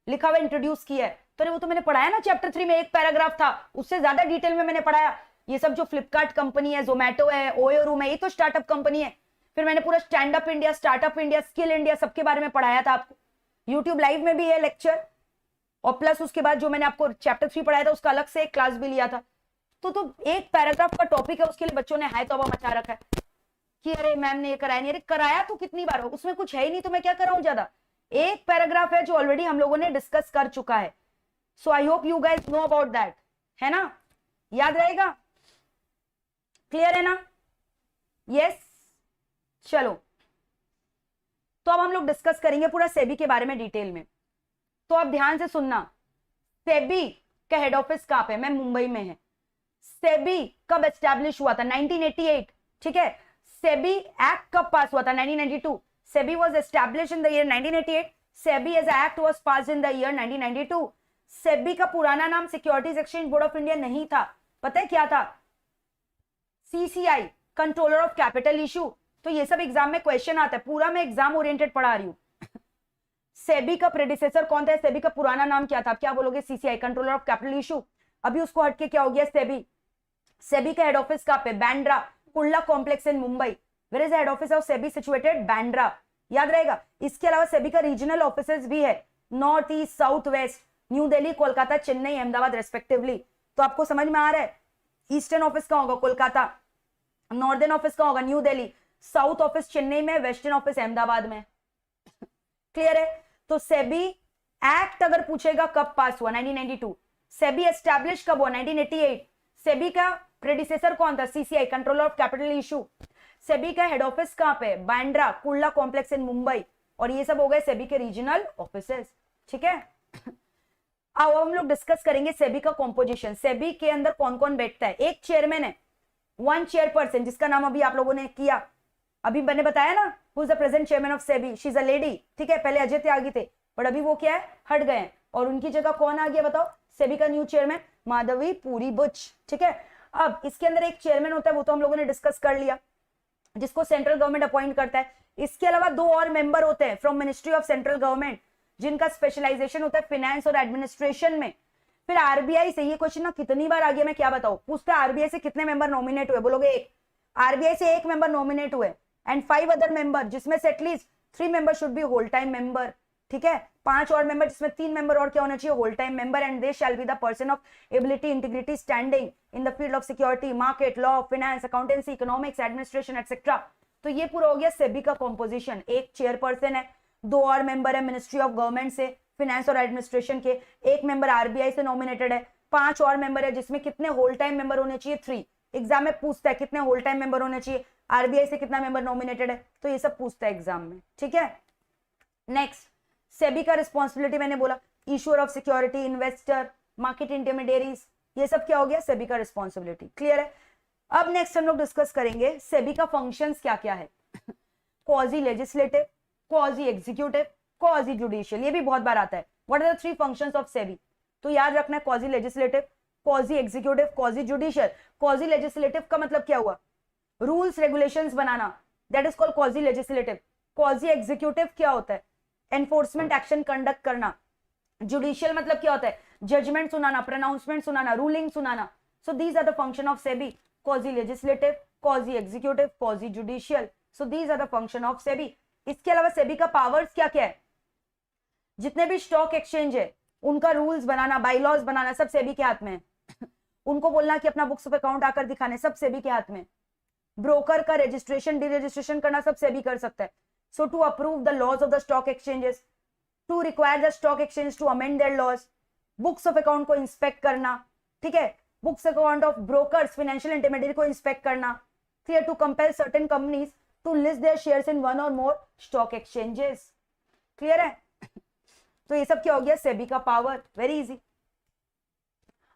लिखा हुआ इंट्रोड्यूस किया है. तो वो तो मैंने पढ़ाया ना चैप्टर 3 में, एक पैराग्राफ था, उससे ज्यादा डिटेल में मैंने पढ़ाया. ये सब जो फ्लिपकार्ट कंपनी है, जोमेटो है, ओयो रूम है, ये तो स्टार्टअप कंपनी है. फिर मैंने पूरा stand up India, startup India, skill India सबके बारे में पढ़ाया था आपको. यूट्यूब लाइव में भी है लेक्चर. और प्लस उसके बाद जो मैंने आपको चैप्टर 3 पढ़ाया था उसका अलग से एक क्लास भी लिया था। तो एक पैराग्राफ का टॉपिक है, उसके लिए बच्चों ने हाय तौबा मचा रखा है कि अरे मैम ने ये कराया नहीं। अरे कराया तो कितनी बार हो, उसमें कुछ है ही नहीं तो मैं क्या कराऊं ज्यादा। एक पैराग्राफ है जो ऑलरेडी हम लोगों ने डिस्कस कर चुका है। So I hope you guys know about that, है ना, याद रहेगा, क्लियर है ना, यस। चलो तो अब हम लोग डिस्कस करेंगे पूरा सेबी के बारे में डिटेल में। तो आप ध्यान से सुनना, सेबी का हेड ऑफिस कहां पे, मैं मुंबई में है। सेबी कब एस्टैब्लिश हुआ था, 1988, ठीक है। सेबी एक्ट कब पास हुआ था, 1992। SEBI was established in the year 1988। SEBI as a act was passed in the year 1992। SEBI का पुराना नाम securities exchange board of India नहीं था, पता है क्या था, CCI, controller of capital issue. तो ये सब एग्जाम में क्वेश्चन आता है, पूरा मैं एग्जाम ओरिएंटेड पढ़ा रही हूं। सेबी का प्रेडिसेसर कौन था, सेबी का पुराना नाम क्या था, आप क्या बोलोगे, CCI, controller of capital issue. अभी उसको हटके क्या हो गया, सेबी। सेबी का हेड ऑफिस कहां पे, Bandra Kurla complex in Mumbai. Where is the head office of SEBI situated, Bandra, याद रहेगा। इसके अलावा सेबी का रीजनल ऑफिसेस भी है, north east, south west, new Delhi, Kolkata, Chennai, Ahmedabad respectively. तो आपको समझ में आ रहा है, ईस्टर्न ऑफिस कहां होगा, कोलकाता, नॉर्दर्न ऑफिस कहां होगा, new Delhi, south office Chennai में, वेस्टर्न ऑफिस अहमदाबाद में, क्लियर है। तो सेबी एक्ट अगर पूछेगा कब पास हुआ, 1992। सेबी एस्टैब्लिश कब हुआ, 1988। सेबी का प्रेडिसेसर कौन था, CCI, controller of capital issue. SEBI का हेड ऑफिस कहां पे, बांद्रा कुर्ला कॉम्प्लेक्स इन मुंबई। और ये सब हो गए सेबी के रीजनल ऑफिसेस, ठीक है। अब हम लोग डिस्कस करेंगे सेबी का कॉम्पोजिशन, सेबी के अंदर कौन कौन बैठता है। एक चेयरमैन है, वन चेयरपर्सन, जिसका नाम अभी आप लोगों ने किया, अभी मैंने बताया ना, who is the present chairman of SEBI, she is a lady, ठीक है। पहले अजय त्यागी थे, बट अभी वो क्या है, हट गए, और उनकी जगह कौन आ गया बताओ, सेबी का न्यू चेयरमैन माधवी पुरी बुच, ठीक है। अब इसके अंदर एक चेयरमैन होता है, वो तो हम लोगों ने डिस्कस कर लिया, जिसको सेंट्रल गवर्नमेंट अपॉइंट करता है। इसके अलावा दो और मेंबर होते हैं from ministry of central government, जिनका स्पेशलाइजेशन होता है फाइनेंस और एडमिनिस्ट्रेशन में। फिर आरबीआई से, ये क्वेश्चन ना कितनी बार आ गया मैं क्या बताऊं, पूछता है आरबीआई से कितने मेंबर नॉमिनेट हुए, बोलोगे एक। आरबीआई से एक मेंबर नॉमिनेट हुए एंड 5 अदर मेंबर, जिसमें से at least 3 member should be whole time member, ठीक है। 5 और मेंबर, जिसमें 3 मेंबर और क्या होना चाहिए, whole time member, and they shall be the person of ability, integrity, standing in the field of security, market, law, finance, accountancy, economics, administration etcetera. तो ये पूरा हो गया सेबी का कॉम्पोजिशन। एक चेयरपर्सन है, 2 और मेंबर है मिनिस्ट्री ऑफ गवर्नमेंट से, फाइनेंस और एडमिनिस्ट्रेशन के, एक मेंबर आरबीआई से नॉमिनेटेड है, 5 और मेंबर है, जिसमें कितने होल टाइम मेंबर होने चाहिए, 3। एग्जाम में पूछता है कितने होल टाइम मेंबर होने चाहिए, आरबीआई से कितना मेंबर नॉमिनेटेड है, तो ये सब पूछता है एग्जाम में, ठीक है। नेक्स्ट, सेबी का रिस्पॉन्सिबिलिटी मैंने बोला, issuer of security, investor, market intermediaries, ये सब क्या हो गया, सेबी का रिस्पॉन्सिबिलिटी, क्लियर है। अब नेक्स्ट हम लोग डिस्कस करेंगे सेबी का फंक्शंस क्या क्या है। Quasi legislative, quasi executive, quasi judicial, ये भी बहुत बार आता है। What are the 3 functions of SEBI, तो याद रखना है, quasi legislative, quasi executive, quasi judicial. Quasi legislative का मतलब क्या हुआ, रूल्स रेगुलेशंस बनाना, that is called quasi legislative. Quasi executive क्या होता है, एनफोर्समेंट एक्शन कंडक्ट करना। जुडिशियल मतलब क्या होता है, जजमेंट सुनाना, प्रोनाउंसमेंट सुनाना, रूलिंग सुनाना। So these are the function of SEBI, quasi legislative, quasi executive, quasi judicial. So these are the function of SEBI. इसके अलावा सेबी का पावर्स क्या क्या है, जितने भी स्टॉक एक्सचेंज है उनका रूल्स बनाना, बाईलॉज बनाना, सब सेबी के हाथ में है। उनको बोलना कि अपना बुक्स ऑफ अकाउंट आकर दिखाने, सब सेबी के हाथ में। ब्रोकर का रजिस्ट्रेशन, डीरजिस्ट्रेशन करना, सब सेबी कर सकता है। So to approve the laws of the stock exchanges, to require the stock exchange to amend their laws, books of account को इंस्पेक्ट करना, ठीक है, books account of brokers, financial intermediate को इंस्पेक्ट करना, clear, to compel certain companies to list their shares in 1 और मोर stock exchanges, clear है। तो ये सब क्या हो गया, सेबी का पावर, वेरी इजी।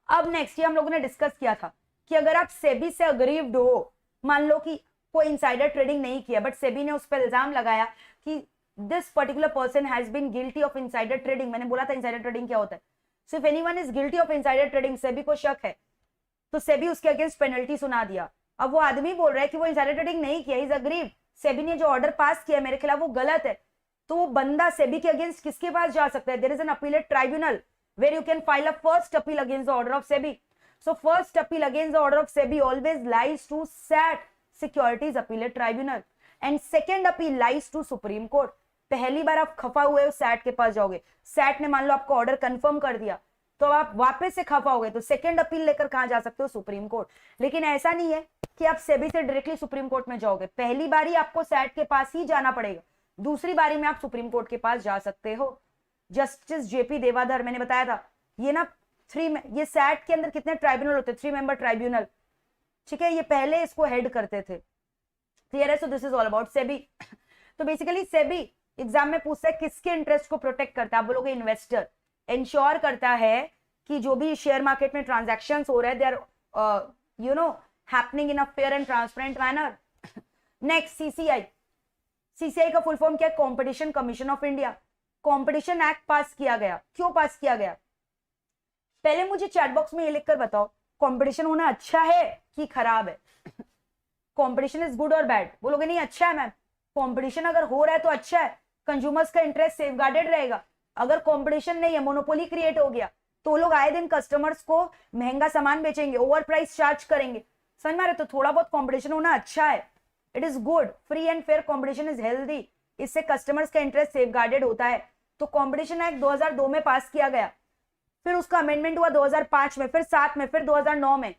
अब नेक्स्ट, ये हम लोगों ने डिस्कस किया था कि अगर आप सेबी से अग्रीव्ड हो, मान लो कि कोई इनसाइडर ट्रेडिंग नहीं किया, बट सेबी ने उस पर इल्जाम लगाया कि this particular person has been guilty of insider trading. मैंने बोला था इनसाइडर ट्रेडिंग क्या होता है। So if anyone is guilty of insider trading, SEBI को शक है, तो सेबी उसके अगेंस्ट पेनल्टी सुना दिया। अब वो आदमी बोल रहा है कि वो इनसाइडर ट्रेडिंग नहीं किया, इज अग्रीव्ड, सेबी ने जो ऑर्डर पास किया मेरे खिलाफ वो गलत है, तो वो बंदा सेबी के अगेंस्ट किसके पास जा सकता है, there is an appellate tribunal where you can file a first appeal against the order of SEBI. So first appeal against the order of SEBI always lies to SAT, securities appellate tribunal, and second appeal lies to Supreme Court. पहली बार आप खफा हुए हो set के पास जाओगे, set ने मान लो आपको ऑर्डर कंफर्म कर दिया तो आप वापस से खफा हो गए तो सेकंड अपील लेकर कहां जा सकते हो, सुप्रीम कोर्ट। लेकिन ऐसा नहीं है कि आप सेबी से डायरेक्टली सुप्रीम कोर्ट में जाओगे, पहली बारी आपको सैट के पास ही जाना पड़ेगा, दूसरी बारी में आप सुप्रीम कोर्ट के पास जा सकते हो। जस्टिस जेपी देवाधर, मैंने बताया था ये ना ये सैट के अंदर कितने ट्राइब्यूनल होते हैं, 3 मेंबर ट्राइब्यूनल, ठीक है, ये पहले इसको हेड करते थे, क्लियर है। सो this is all about SEBI. तो बेसिकली सेबी एग्जाम में पूछता है किसके इंटरेस्ट को प्रोटेक्ट करता है, आप बोलोगे इन्वेस्टर, इंश्योर करता है कि जो भी शेयर मार्केट में ट्रांजैक्शंस हो रहे हैं they are you know happening in a fair and transparent manner. Next CCI, CCI का फुल फॉर्म क्या है, competition commission of India. Competition act pass किया गया, क्यों पास किया गया, पहले मुझे चैट बॉक्स में ये लिखकर बताओ कंपटीशन होना अच्छा है कि खराब है। कंपटीशन इज गुड और बैड, बोलोगे नहीं अच्छा है मैम, कंपटीशन अगर हो रहा है तो अच्छा है, कंज्यूमर्स का इंटरेस्ट सेफगार्डेड रहेगा। अगर कंपटीशन नहीं है, मोनोपोली क्रिएट हो गया तो लोग आए दिन कस्टमर्स को महंगा सामान बेचेंगे, ओवर प्राइस चार्ज करेंगे, समझ में आ रहा है, तो थोड़ा बहुत कंपटीशन होना अच्छा है, it is good, free and fair competition is healthy, इससे कस्टमर्स का इंटरेस्ट सेफगार्डेड होता है। तो कंपटीशन एक्ट 2002 में पास किया गया, फिर उसका अमेंडमेंट हुआ 2005 में, फिर 7 में, फिर 2009 में।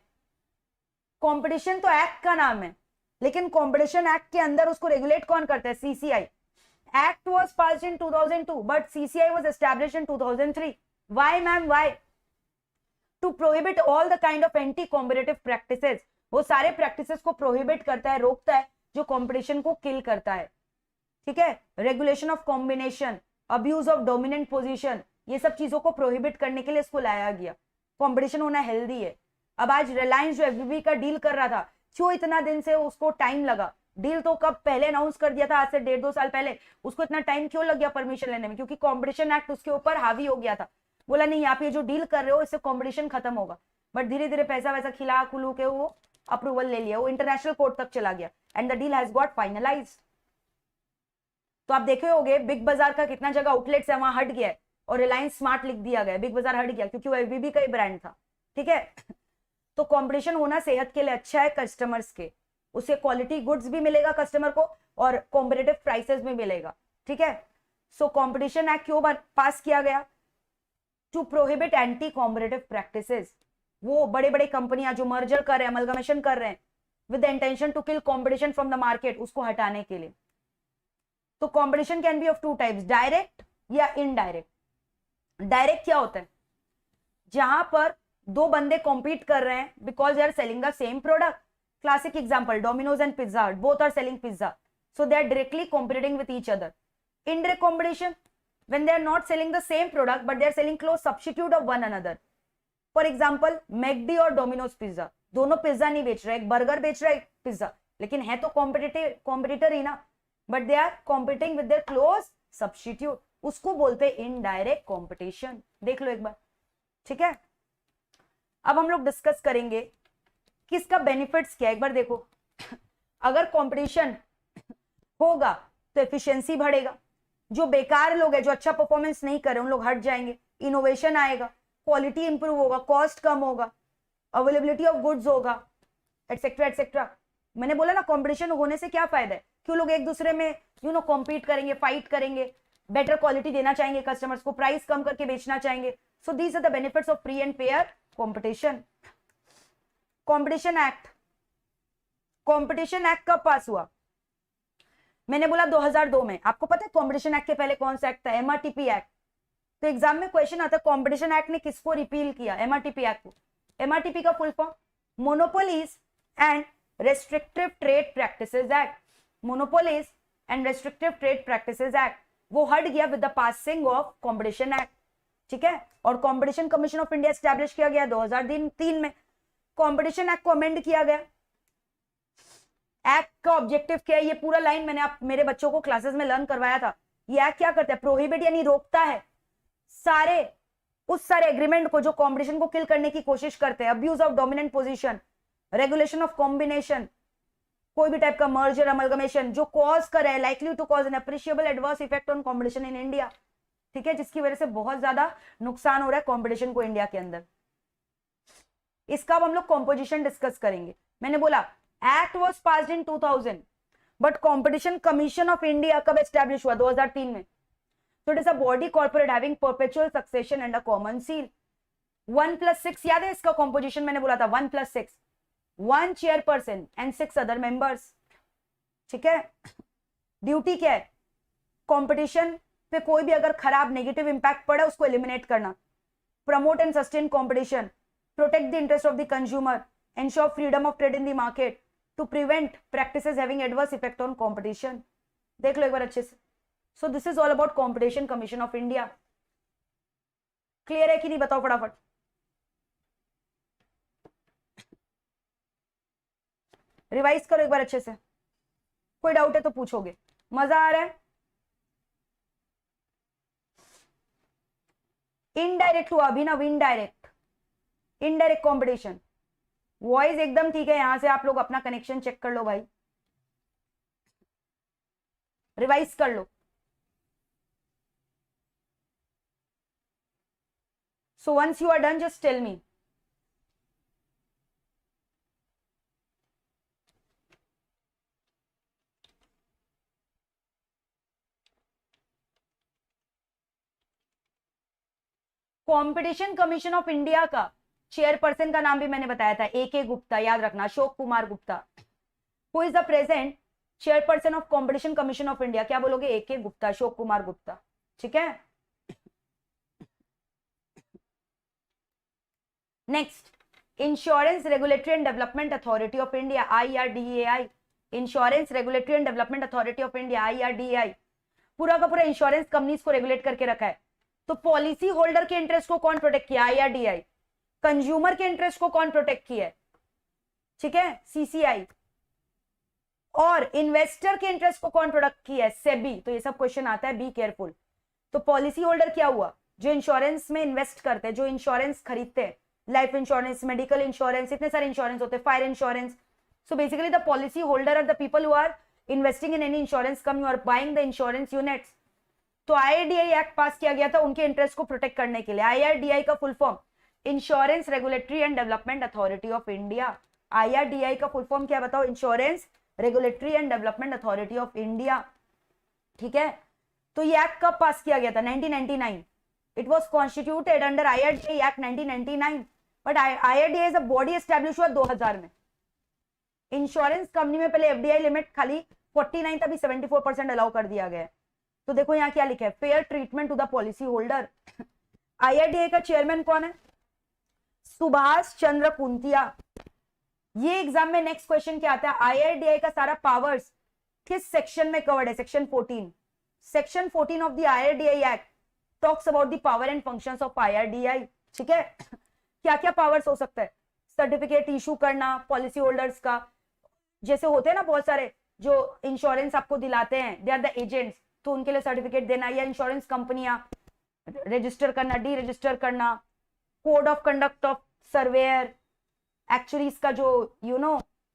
कंपटीशन तो एक्ट का नाम है, लेकिन कंपटीशन एक्ट के अंदर उसको रेगुलेट कौन करता है, CCI. Act was passed in 2002 but CCI was established in 2003। Why ma'am, why? To prohibit all the kind of anti competitive practices, वो सारे प्रैक्टिसेस को प्रोहिबिट करता है, रोकता है जो कंपटीशन को किल करता है, ठीक है। Regulation of combination, abuse of dominant position, ये सब चीजों को प्रोहिबिट करने के लिए इसको लाया गया। कंपटीशन होना हेल्दी है। अब आज रिलायंस जो एफबीबी का डील कर रहा था, क्यों इतना दिन से उसको टाइम लगा, डील तो कब पहले अनाउंस कर दिया था, आज से 1.5-2 साल पहले, उसको इतना टाइम क्यों लग गया परमिशन लेने में, क्योंकि कंपटीशन एक्ट उसके ऊपर हावी हो गया था। बोला नहीं आप ये जो डील कर रहे हो इससे कंपटीशन खत्म होगा, बट धीरे धीरे पैसा वैसा खिला खुलू के वो अप्रूवल ले लिया, वो इंटरनेशनल कोर्ट तक चला गया and the deal has got finalised. तो आप देखे होंगे बिग बाजार का कितना जगह आउटलेट्स है वहां हट गया है और रिलायंस स्मार्ट लिख दिया गया, बिग बाजार हट गया क्योंकि वो एफबीबी का ही ब्रांड था, ठीक है। तो कंपटीशन होना सेहत के लिए अच्छा है कस्टमर्स के, उससे क्वालिटी गुड्स भी मिलेगा कस्टमर को और कॉम्पिटिटिव प्राइसेस भी मिलेगा, ठीक है। सो कंपटीशन एक्ट क्यों पास किया गया, to prohibit anti competitive practices, वो बड़े बड़े कंपनियां जो मर्जर कर रहे हैं, अमलगमेशन कर रहे हैं with the intention to kill competition from the market, उसको हटाने के लिए। तो competition can be of 2 types, direct या इनडायरेक्ट। डायरेक्ट क्या होता है, जहां पर 2 बंदे कॉम्पीट कर रहे हैं because they are selling the same product. Classic example Domino's and Pizza Hut, both are selling pizza, so they are directly competing with each other. Indirect competition when they are not selling the same product but they are selling close substitute of one another. For example McD और Domino's pizza, दोनों pizza नहीं बेच रहे, एक burger बेच रहा है एक पिज्जा, लेकिन है तो कॉम्पिटिटर ही ना, but they are competing with their close substitute, उसको बोलते हैं इनडायरेक्ट कॉम्पिटिशन। देख लो एक बार, ठीक है। अब हम लोग डिस्कस करेंगे किसका बेनिफिट्स क्या है, एक बार देखो। अगर कंपटीशन होगा तो एफिशिएंसी बढ़ेगा, जो बेकार लोग हैं जो अच्छा परफॉर्मेंस नहीं कर रहे उन लोग हट जाएंगे, इनोवेशन आएगा, क्वालिटी इंप्रूव होगा, कॉस्ट कम होगा, अवेलेबिलिटी ऑफ गुड्स होगा, एटसेट्रा एटसेट्रा। मैंने बोला ना कंपटीशन होने से क्या फायदा है, क्यों लोग एक दूसरे में कॉम्पीट करेंगे, फाइट करेंगे, बेटर क्वालिटी देना चाहेंगे कस्टमर्स को, प्राइस कम करके बेचना चाहेंगे। So these are the benefits of free and fair competition. Competition act, competition act कब पास हुआ, मैंने बोला 2002 में। आपको पता है कंपटीशन एक्ट के पहले कौन सा एक्ट था, एमआरटीपी एक्ट। तो एग्जाम में क्वेश्चन आता है कंपटीशन एक्ट ने किसको रिपील किया, एमआरटीपी एक्ट को। एमआरटीपी का full form monopolies and restrictive trade practices act, monopolies and restrictive trade practices act, वो हट गया with the passing of competition act, ठीक है। और competition commission of India establish किया गया 2003 में। कंपटीशन एक्ट को अमेंड किया गया। एक्ट का ऑब्जेक्टिव क्या है, ये पूरा लाइन मैंने मेरे बच्चों को क्लासेस में लर्न करवाया था। ये एक्ट क्या करता है, प्रोहिबिट यानी रोकता है उस सारे एग्रीमेंट को जो कंपटीशन को किल करने की कोशिश करते हैं, abuse of dominant position, regulation of combination, कोई भी टाइप का मर्जर अमलगमेशन जो कॉज कर रहा है likely to cause an appreciable adverse effect on competition in India, ठीक है, जिसकी वजह से बहुत ज्यादा नुकसान हो रहा है कंपटीशन को इंडिया के अंदर। इसका अब हम लोग कॉम्पोजिशन डिस्कस करेंगे। मैंने बोला act was passed in 2000, but competition commission of India कब एस्टैब्लिश हुआ? 2003 में. So it is a body corporate having perpetual succession and a common seal. 1+6 याद है इसका composition? मैंने बोला था 1+6, 1 chairperson and 6 other members. ठीक है. ड्यूटी क्या है? कंपटीशन पे कोई भी अगर खराब नेगेटिव इंपैक्ट पड़ा उसको एलिमिनेट करना. Promote and sustain competition, protect the interest of the consumer, ensure freedom of trade in the market, to prevent practices having adverse effect on competition. देख लो एक बार अच्छे से. So this is all about competition commission of India. Clear है कि नहीं? बताओ फटाफट. रिवाइज करो एक बार अच्छे से. कोई डाउट है तो पूछोगे. मजा आ रहा है? इनडायरेक्ट हुआ अभिनव. Indirect competition. वॉइस एकदम ठीक है. यहां से आप लोग अपना कनेक्शन चेक कर लो भाई. रिवाइज कर लो. So once you are done, just tell me. Competition commission of India का चेयरपर्सन का नाम भी मैंने बताया था, A.K. गुप्ता. याद रखना, Ashok Kumar Gupta. Who is the present chairperson of competition commission of India? क्या बोलोगे? A.K. गुप्ता, अशोक कुमार गुप्ता. ठीक है. Next, insurance regulatory and development authority of India, IRDAI. Insurance regulatory and development authority of India, IRDAI. पूरा का पूरा इंश्योरेंस कंपनीज को रेगुलेट करके रखा है. तो पॉलिसी होल्डर के इंटरेस्ट को कौन प्रोटेक्ट किया? IRDAI. कंज्यूमर के इंटरेस्ट को कौन प्रोटेक्ट किया है? ठीक है, CCI. और इन्वेस्टर के इंटरेस्ट को कौन प्रोटेक्ट किया है? सेबी. तो ये सब क्वेश्चन आता है, बी केयरफुल. तो पॉलिसी होल्डर क्या हुआ? जो इंश्योरेंस में इन्वेस्ट करते हैं, जो इंश्योरेंस खरीदते हैं, लाइफ इंश्योरेंस, मेडिकल इंश्योरेंस, इतने सारे इंश्योरेंस होते हैं, fire insurance. So basically the policy holder are the people who are investing in any insurance company और बाइंग द इंश्योरेंस यूनिट्स. तो IRDAI एक्ट पास किया गया था उनके इंटरेस्ट को प्रोटेक्ट करने के लिए. IRDAI का full form insurance regulatory and development authority of India. IRDAI का फुल फॉर्म क्या बताओ? Insurance regulatory and development authority of India. ठीक है. तो ये एक्ट कब पास किया गया था? 1999. It was constituted under IRDAI act 1999. But IRDAI is a body establish हुआ 2000 में. इंश्योरेंस कंपनी में पहले FDI लिमिट खाली 49 था, अभी 74% अलाउ कर दिया गया है. तो देखो यहाँ क्या लिखा है? Fair treatment to the policy holder. IRDAI का चेयरमैन कौन है? सुभाष चंद्र कुंतिया. ये एग्जाम में नेक्स्ट क्वेश्चन क्या आता है? IRDAI का सारा पावर्स किस सेक्शन में कवर्ड है? Section 14. Section 14 of the IRDAI act talks about the power and functions of IRDAI. ठीक है. क्या क्या पावर्स हो सकता है? सर्टिफिकेट इशू करना पॉलिसी होल्डर्स का. जैसे होते हैं ना बहुत सारे जो इंश्योरेंस आपको दिलाते हैं, दे आर द एजेंट्स, तो उनके लिए सर्टिफिकेट देना, या इंश्योरेंस कंपनियां रजिस्टर करना, डी रजिस्टर करना. Code of conduct of surveyor, actuaries का जो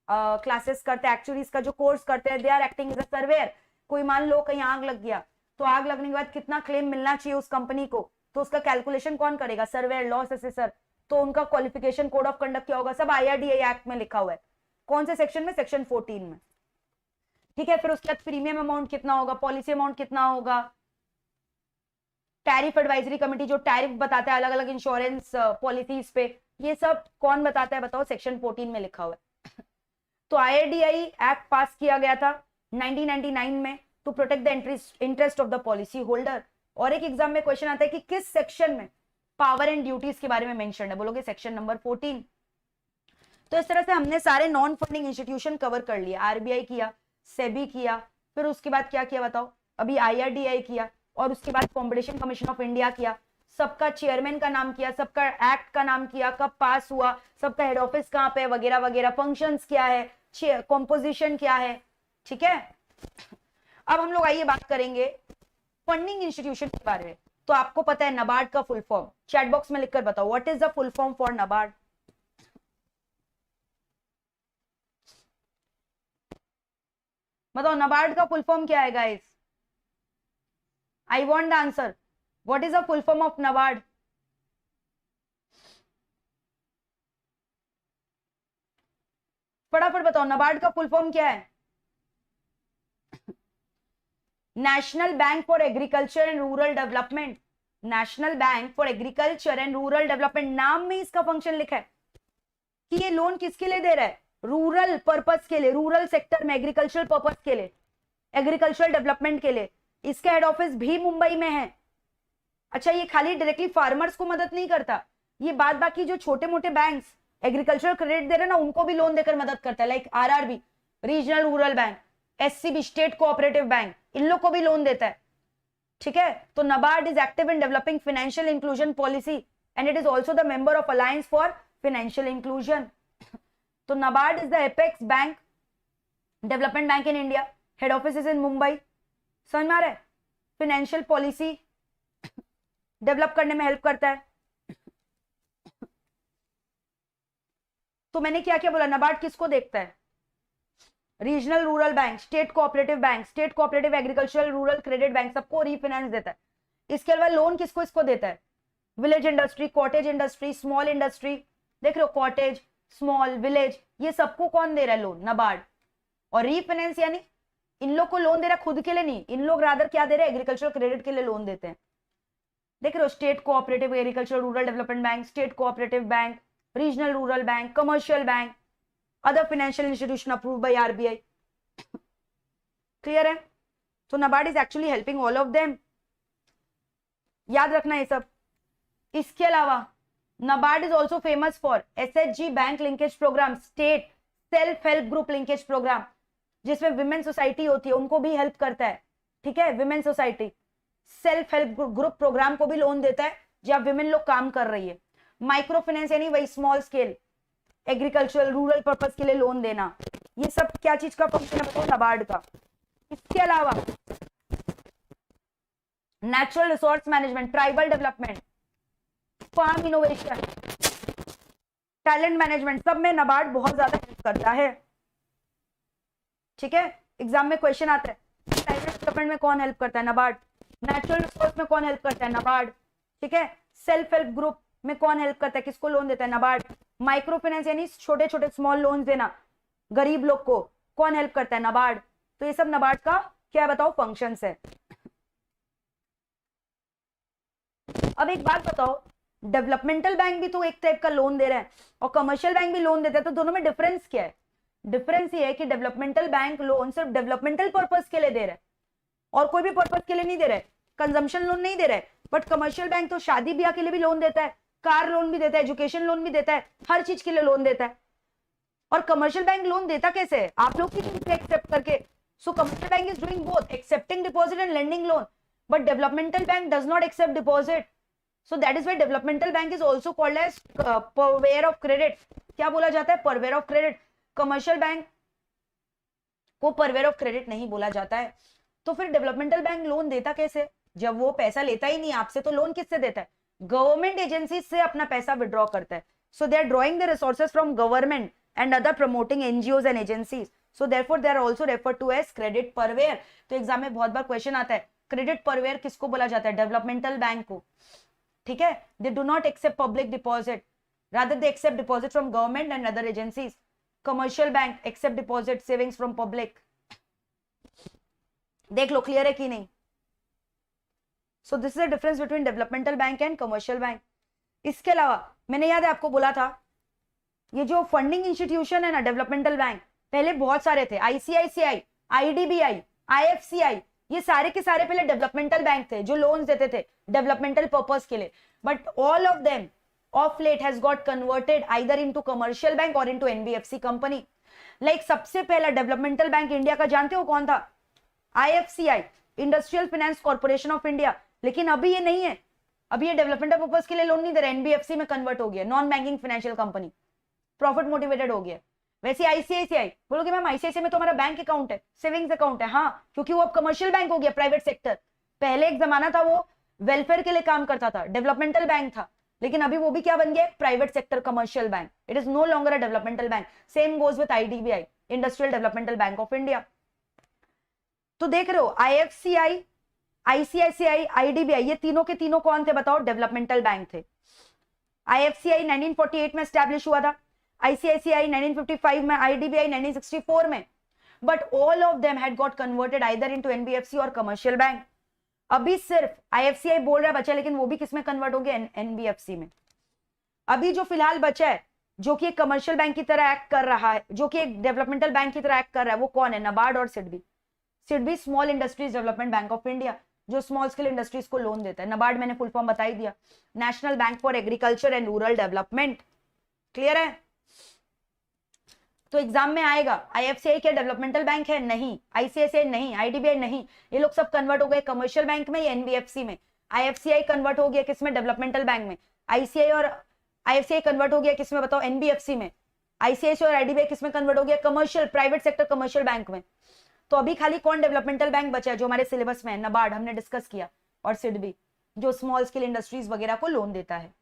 क्लासेस करते हैं, एक्चुअरीज का जो कोर्स करते हैं, they are acting as a surveyor. कोई मान लो कहीं आग लग गया, तो आग लगने के बाद कितना क्लेम मिलना चाहिए उस कंपनी को, तो उसका कैलकुलेशन कौन करेगा? Surveyor, loss assessor. तो उनका क्वालिफिकेशन, कोड ऑफ कंडक्ट क्या होगा? सब IRDAI एक्ट में लिखा हुआ है. कौन से सेक्शन में? सेक्शन 14 में. ठीक है. फिर उसके बाद प्रीमियम अमाउंट कितना होगा, पॉलिसी अमाउंट कितना होगा, टैरिफ एडवाइजरी कमेटी जो टैरिफ बताता है अलग अलग इंश्योरेंस पॉलिसीज पे, ये सब कौन बताता है? बताओ. सेक्शन 14 में लिखा हुआ है. तो IRDAI एक्ट पास किया गया था 1999 में to protect the interest of the policy holder. और एक एग्जाम में क्वेश्चन आता है कि किस सेक्शन में पावर एंड ड्यूटीज के बारे में मेंशन है? बोलोगे सेक्शन नंबर 14. तो इस तरह से हमने सारे नॉन फंडिंग इंस्टीट्यूशन कवर कर लिया. RBI किया, सेबी किया, फिर उसके बाद क्या किया बताओ? अभी IRDAI किया, और उसके बाद कॉम्पिटिशन कमीशन ऑफ इंडिया किया. सबका चेयरमैन का नाम किया, सबका एक्ट का नाम किया, कब पास हुआ, सबका हेड ऑफिस कहाँ पे, वगैरह वगैरह, फंक्शंस क्या है, कॉम्पोजिशन क्या है. ठीक है. अब हम लोग आइए बात करेंगे फंडिंग इंस्टीट्यूशन के बारे में. तो आपको पता है NABARD का फुल फॉर्म, चैट बॉक्स में लिखकर बताओ what is the full form for NABARD? बताओ NABARD का फुल फॉर्म क्या है guys? I want the answer. What is the full form of NABARD? फटाफट बताओ NABARD का फुल फॉर्म क्या है? National bank for agriculture and rural development, national bank for agriculture and rural development, नाम में इसका फंक्शन लिखा है कि ये लोन किसके लिए दे रहा है, रूरल पर्पस के लिए, रूरल सेक्टर में एग्रीकल्चरल पर्पस के लिए, एग्रीकल्चरल डेवलपमेंट के लिए। इसका हेड ऑफिस भी मुंबई में है। अच्छा, ये खाली डायरेक्टली फार्मर्स को मदद नहीं करता, ये बाद बाकी जो छोटे मोटे बैंक्स एग्रीकल्चरल क्रेडिट दे रहे हैं ना, उनको भी लोन देकर मदद करता है, like RRB regional rural bank, SCB state cooperative bank, इन लोग को भी लोन देता है। ठीक है, तो NABARD is active in developing financial inclusion policy and it is also the member of alliance for financial inclusion. तो NABARD is the apex bank, development bank in India, head office is in Mumbai. समझ में आ रहा है, financial policy develop करने में help करता है। तो मैंने क्या क्या बोला, NABARD किसको देखता है, regional rural bank, state cooperative bank, state cooperative agricultural rural credit bank, सबको रीफाइनेंस देता है। इसके अलावा लोन किसको इसको देता है, village industry, cottage industry, small industry, देख रहे हो कॉटेज, स्मॉल, विलेज, ये सबको कौन दे रहा है लोन, NABARD। और रीफाइनेंस यानी इन लोग को लोन दे रहा है खुद के लिए नहीं, इन लोग रादर क्या दे रहे हैं, एग्रीकल्चरल क्रेडिट के लिए लोन देते हैं। देख रहे हो, state cooperative agricultural rural development bank, state cooperative bank, regional rural bank, commercial bank, other financial institution approved by RBI. Clear है, तो NABARD is actually helping all of them, याद रखना ये सब। इसके अलावा NABARD is also famous for SHG bank linkage program, state self help group linkage program, जिसमें women society होती है उनको भी हेल्प करता है। ठीक है, women society self help group program को भी लोन देता है जहां विमेन लोग काम कर रही है। माइक्रो फाइनेंस यानी वही small scale agricultural rural purpose के लिए लोन देना, ये सब क्या चीज का फंक्शन है बताओ, NABARD का। इसके अलावा natural resource management, tribal development, farm innovation, talent management, सब में NABARD बहुत ज्यादा हेल्प करता है। ठीक है, एग्जाम में क्वेश्चन आता है ट्राइबल डेवलपमेंट में कौन हेल्प करता है, NABARD। नेचुरल रिसोर्स में कौन हेल्प करता है, NABARD। ठीक है, सेल्फ हेल्प ग्रुप में कौन हेल्प करता है, किसको लोन देता है, NABARD। माइक्रो फाइनेंस यानी छोटे छोटे स्मॉल लोन्स देना गरीब लोग को, कौन हेल्प करता है, NABARD। तो ये सब NABARD का क्या बताओ फंक्शंस है। अब एक बात बताओ, डेवलपमेंटल बैंक भी तो एक टाइप का लोन दे रहा है और कमर्शियल बैंक भी लोन देता है, तो दोनों में डिफरेंस क्या है। डिफरेंस ये है कि डेवलपमेंटल बैंक लोन सिर्फ डेवलपमेंटल पर्पस के लिए दे रहा है और कोई भी पर्पस के लिए नहीं दे रहा है, कंजम्पशन लोन नहीं दे रहा है। बट कमर्शियल बैंक तो शादी ब्याह के लिए भी लोन देता है, कार लोन भी देता है, एजुकेशन लोन भी देता है, हर चीज के लिए लोन देता है। और कमर्शियल बैंक लोन देता कैसे है, आप लोग की एक्सेप्ट करके। So commercial bank is doing both, accepting deposit and lending loan, but developmental bank does not accept deposit. So that is why developmental bank is also called as purveyor of credit. क्या बोला जाता है, purveyor of credit. Commercial bank को purveyor of credit नहीं बोला जाता है। तो फिर डेवलपमेंटल बैंक लोन देता कैसे, जब वो पैसा लेता ही नहीं आपसे, तो लोन किससे देता है, गवर्नमेंट एजेंसी से अपना पैसा विड्रॉ करता है। So they are drawing the resources from government and other promoting NGOs and agencies, so therefore they are also referred to as credit purveyor. तो एग्जाम में बहुत बार क्वेश्चन आता है, क्रेडिट परवेयर किसको बोला जाता है, डेवलपमेंटल बैंक को। ठीक है, they do not accept public deposit, rather they accept deposit from government and other agencies. Commercial bank accept deposit savings from public. देख लो क्लियर है कि नहीं। So this is the difference between developmental bank and commercial bank. इसके अलावा मैंने याद है आपको बोला था, ये जो फंडिंग इंस्टीट्यूशन है ना डेवलपमेंटल बैंक, पहले बहुत सारे थे, आईसीआईसीआई, आईडीबीआई, आईएफसीआई, ये सारे के सारे पहले डेवलपमेंटल बैंक थे जो लोन्स देते थे डेवलपमेंटल पर्पस के लिए। But all of them of late has got converted either into commercial bank और इनटू एनबीएफसी कंपनी। लाइक सबसे पहला डेवलपमेंटल बैंक इंडिया का जानते हो कौन था, IFCI, industrial finance corporation of India. लेकिन अभी ये नहीं है, अभी ये डेवलपमेंटल पर्पस के लिए लोन नहीं दे रहा, एनबीएफसी में कन्वर्ट हो गया, non banking financial company, profit motivated हो गया। वैसे आईसीआईसीआई बोलोगे मैम आईसीआईसीआई में तो हमारा बैंक अकाउंट है, सेविंग्स अकाउंट है, हाँ क्योंकि वो अब कमर्शियल बैंक हो गया, प्राइवेट सेक्टर। पहले एक जमाना था वो वेलफेयर के लिए काम करता था, डेवलपमेंटल बैंक था, लेकिन अभी वो भी क्या बन गया, private sector commercial bank. It is no longer a developmental bank. Same goes with IDBI, industrial developmental bank of India. तो देख रहे हो आईएफसीआई, आईसीआईसीआई, आईडीबीआई, ये तीनों के तीनों कौन थे बताओ, डेवलपमेंटल बैंक थे। आईएफसीआई 1948 में एस्टैब्लिश हुआ था, आईसीआईसीआई 1955 में, आईडीबीआई 1964 में। but all of them had got converted either into NBFC और commercial bank. अभी सिर्फ IFCI बोल रहा है बचा, लेकिन वो भी किसमें कन्वर्ट हो गया? NBFC में. अभी जो फिलहाल बचा है जो कि एक कमर्शियल बैंक की तरह एक्ट कर रहा है, जो कि एक डेवलपमेंटल बैंक की तरह एक्ट कर रहा है, वो कौन है? नाबार्ड और SIDBI. SIDBI small industries development bank of India, जो स्मॉल स्केल इंडस्ट्रीज को लोन देता है. नाबार्ड मैंने फुल फॉर्म बता ही दिया, national bank for agriculture and rural development. Clear है? तो एग्जाम में आएगा IFCI क्या डेवलपमेंटल बैंक है? नहीं. ICICI नहीं. IDBI नहीं. ये लोग सब कन्वर्ट हो गए कमर्शियल बैंक में या NBFC में. IFCI कन्वर्ट हो गया किसमें? डेवलपमेंटल बैंक में. ICI और IFCI कन्वर्ट हो गया किसमें बताओ? NBFC में. ICICI और IDBI किसमें कन्वर्ट हो गया? Commercial, private sector commercial bank में. तो अभी खाली कौन डेवलपमेंटल बैंक बचा है जो हमारे सिलेबस में है? नाबार्ड हमने डिस्कस किया, और सिडबी जो स्मॉल स्केल इंडस्ट्रीज वगैरह को लोन देता है.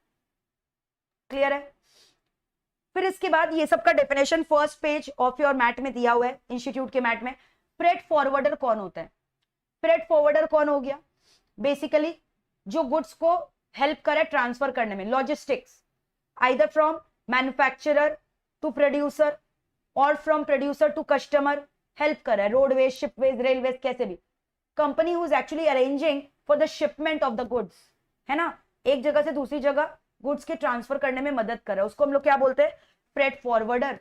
क्लियर है? फिर इसके बाद ये सब का definition first page of your mat में दिया हुआ है, इंस्टीट्यूट के मैट में. फ्रेट फॉरवर्डर कौन होता है? फ्रेट फॉरवर्डर कौन हो गया? बेसिकली जो गुड्स को हेल्प करे ट्रांसफर करने में, logistics, either from manufacturer to producer और from producer to customer, help कर रहा है. रोडवेज, शिपवेज, रेलवेज, कैसे भी. Company who is actually arranging for the shipment of the goods, है ना, एक जगह से दूसरी जगह गुड्स के ट्रांसफर करने में मदद कर रहा है, उसको हम लोग क्या बोलते हैं? Freight forwarder.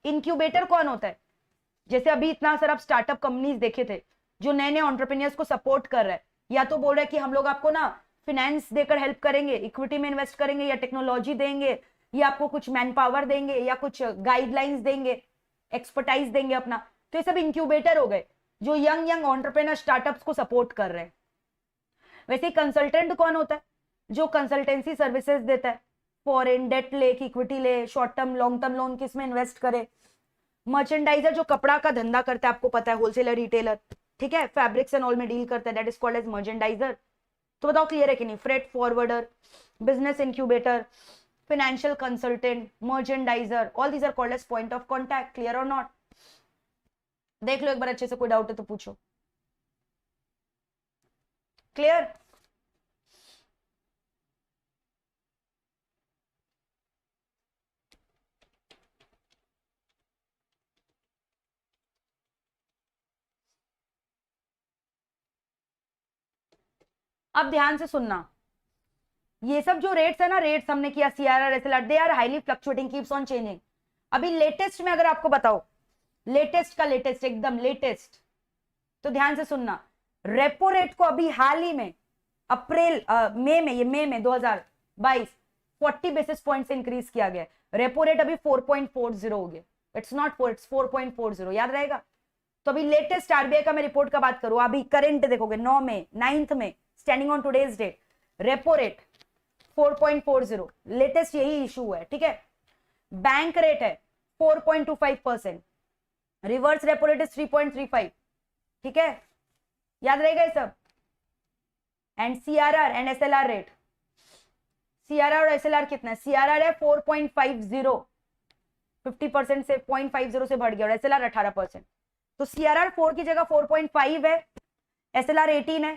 इंक्यूबेटर कौन होता है? जैसे अभी इतना सारा स्टार्टअप कंपनीज देखे थे जो नए नए एंटरप्रेन्योर्स को सपोर्ट कर रहा है, या तो बोल रहा है कि हम लोग आपको ना फिनेंस देकर हेल्प करेंगे, इक्विटी में इन्वेस्ट करेंगे, या टेक्नोलॉजी देंगे, या आपको कुछ मैन पावर देंगे, या कुछ गाइडलाइंस देंगे, एक्सपर्टाइज देंगे अपना. तो ये सब इंक्यूबेटर हो गए जो यंग एंटरप्रेन्योर स्टार्टअप्स को सपोर्ट कर रहे हैं. वैसे कंसल्टेंट कौन होता है? जो कंसल्टेंसी सर्विसेज देता है, फॉरेन डेट ले, इक्विटी ले, short term long term loan किसमें इन्वेस्ट करे. मर्चेंडाइजर जो कपड़ा का धंधा करता है, आपको पता है, होलसेलर, रिटेलर, ठीक है, फैब्रिक्स एंड ऑल में डील करता है, that is called as merchandiser. तो बताओ क्लियर है कि नहीं? Freight forwarder, business incubator, financial consultant, merchandiser, all these are called as point of contact. Clear or not? देख लो एक बार अच्छे से, कोई डाउट है तो पूछो. क्लियर? अब ध्यान से सुनना, ये सब जो रेट्स है ना, रेट्स हमने किया CRR, SLR, they are highly fluctuating, keeps on changing. अभी लेटेस्ट में अगर आपको बताओ, लेटेस्ट का लेटेस्ट, एकदम लेटेस्ट, तो ध्यान से सुनना, रेपो रेट को अभी हाल ही में अप्रैल मई में 2022 40 बेसिस पॉइंट्स इंक्रीज किया गया. रेपो रेट अभी 4.40 हो गया. It's not 4, it's 4.40. याद रहेगा? तो अभी लेटेस्ट RBI का मैं रिपोर्ट का बात करूं, अभी करंट देखोगे 9 में, 9th में, standing on today's date, repo rate 4.40, latest यही इशू है. ठीक है, बैंक रेट है 4.25%, रिवर्स रेपो रेट इज 3.35. ठीक है, याद रहेगा ये सब. And CRR and SLR rate, CRR और SLR कितना है? CRR है 4.50, 50% से 0.50 से बढ़ गया, और SLR 18%. तो CRR 4 की जगह 4.5 है, SLR 18 है,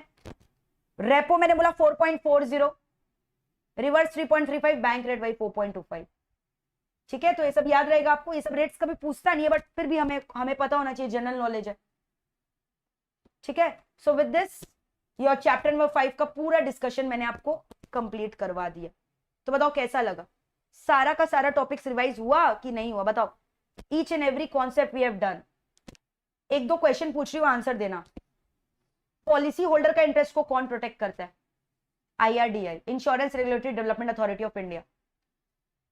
रेपो मैंने बोला 4.40, रिवर्स 3.35, बैंक रेट भाई 4.25. ठीक है, तो ये सब याद रहेगा आपको. ये सब रेट्स कभी पूछता नहीं है, बट फिर भी हमें पता होना चाहिए, जनरल नॉलेज है. ठीक है, so with this your chapter number 5 का पूरा डिस्कशन मैंने आपको कंप्लीट करवा दिया. तो बताओ कैसा लगा? सारा का सारा टॉपिक्स रिवाइज हुआ कि नहीं हुआ? बताओ. Each and every concept we have done. एक दो क्वेश्चन पूछ रही हूँ, आंसर देना. पॉलिसी होल्डर का इंटरेस्ट को कौन प्रोटेक्ट करता है? IRDI, insurance regulatory development authority of India.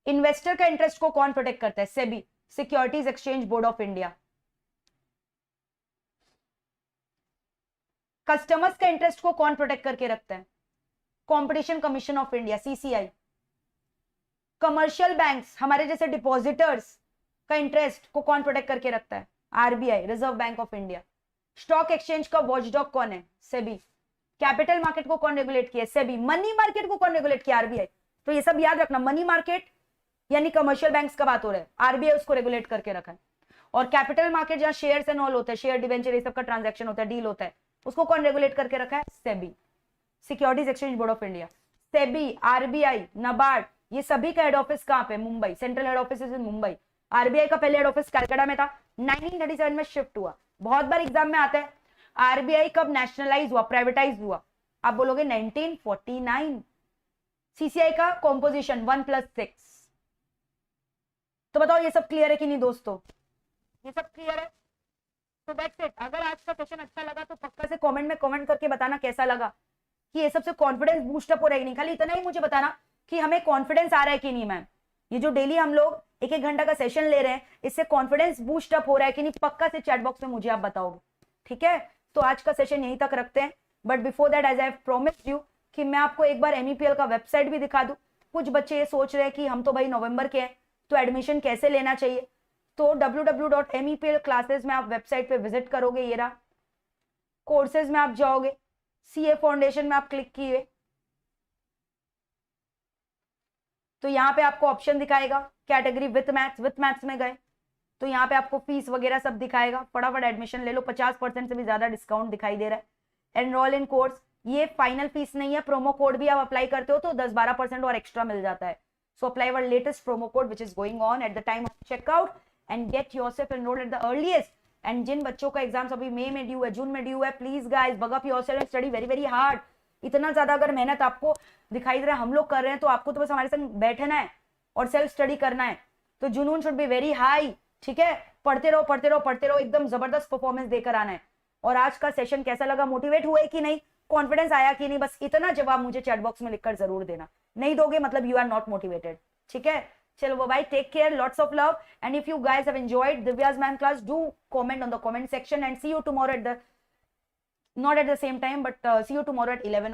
Investor का इंटरेस्ट को कौन प्रोटेक्ट करता है? SEBI, securities exchange board of India. Customers का इंटरेस्ट को कौन प्रोटेक्ट करके रखता है? Competition commission of India, CCI. Commercial banks, हमारे जैसे डिपॉजिटर्स का इंटरेस्ट को कौन प्रोटेक्ट करके रखता है? RBI, reserve bank of India. Stock exchange का वॉचडॉग कौन है? सेबी. कैपिटल मार्केट को कौन रेगुलेट किया? सेबी. मनी मार्केट को कौन रेगुलेट किया? RBI. तो ये सब याद रखना, मनी मार्केट यानी कमर्शियल बैंक्स का बात हो रहा है, RBI उसको रेगुलेट करके रखा है. और कैपिटल मार्केट जहां शेयर्स एंड ऑल होता है, शेयर डिवेंचर ये सब का ट्रांजैक्शन होता है, डील होता है, उसको कौन रेगुलेट करके रखा है? SEBI, securities exchange board of India. SEBI, RBI, NABARD, ये सभी का हेड ऑफिस कहां पे? Mumbai. Central head office is in Mumbai. RBI का पहले हेड ऑफिस कलकत्ता में था, 1937 में शिफ्ट हुआ. बहुत बार एग्जाम में आता है आरबीआई कब नेशनलाइज हुआ, प्राइवेटाइज हुआ, आप बोलोगे 1949। सीसीआई का कॉम्पोजिशन 1+6। तो बताओ ये सब क्लियर है कि नहीं दोस्तों, ये सब क्लियर है? तो दैट्स इट। अगर आज का सेशन अच्छा लगा तो पक्का से कमेंट में कमेंट करके बताना कैसा लगा, कि ये सबसे कॉन्फिडेंस बूस्ट अप हो रहा है कि नहीं। खाली इतना ही मुझे बताना कि हमें कॉन्फिडेंस आ रहा है कि नहीं मैम, ये जो डेली हम लोग 1-1 घंटा का सेशन ले रहे हैं इससे कॉन्फिडेंस बूस्ट अप हो रहा है कि नहीं, पक्का से चैट बॉक्स में मुझे आप बताओगे, ठीक है? तो आज का सेशन यहीं तक रखते हैं, but before that as I have promised you कि मैं आपको एक बार MEPL का वेबसाइट भी दिखा दूं। कुछ बच्चे ये सोच रहे हैं कि हम तो भाई नवंबर के हैं तो एडमिशन कैसे लेना चाहिए, तो www.MEPL क्लासेस में आप वेबसाइट पे विजिट करोगे, ये रहा, कोर्सेज में आप जाओगे, CA फाउंडेशन में आप क्लिक किए तो यहाँ पे आपको ऑप्शन दिखाएगा कैटेगरी विथ मैथ्स में गए तो यहाँ पे आपको फीस वगैरह सब दिखाएगा, फटाफट एडमिशन ले लो, 50% से भी ज्यादा डिस्काउंट दिखाई दे रहा है। एनरोल इन कोर्स, ये फाइनल फीस नहीं है, प्रोमो कोड भी आप अप्लाई करते हो तो 10-12% और एक्स्ट्रा मिल जाता है। So apply our latest promo code which is going on at the time of checkout and get yourself enrolled at the earliest. And जिन बच्चों का एग्जाम्स अभी मई में ड्यू है, जून में ड्यू है, please guys bug up yourself and study very very hard. इतना ज्यादा अगर मेहनत आपको दिखाई दे रहा है हम लोग कर रहे हैं तो आपको तो बस हमारे संग बैठना है और सेल्फ स्टडी करना है। तो जुनून शुड बी वेरी हाई, ठीक है? पढ़ते रहो पढ़ते रहो पढ़ते रहो, एकदम जबरदस्त परफॉर्मेंस देकर आना है। और आज का सेशन कैसा लगा, मोटिवेट हुए कि नहीं, कॉन्फिडेंस आया कि नहीं, बस इतना जवाब मुझे चैट बॉक्स में लिखकर जरूर देना। नहीं दोगे मतलब यू आर नॉट मोटिवेटेड, ठीक है? चलो bye, take care, lots of love, and if you guys have enjoyed Divya's ma'am class, do comment on the comment section and see you tomorrow at the, not at the same time, but see you tomorrow at 11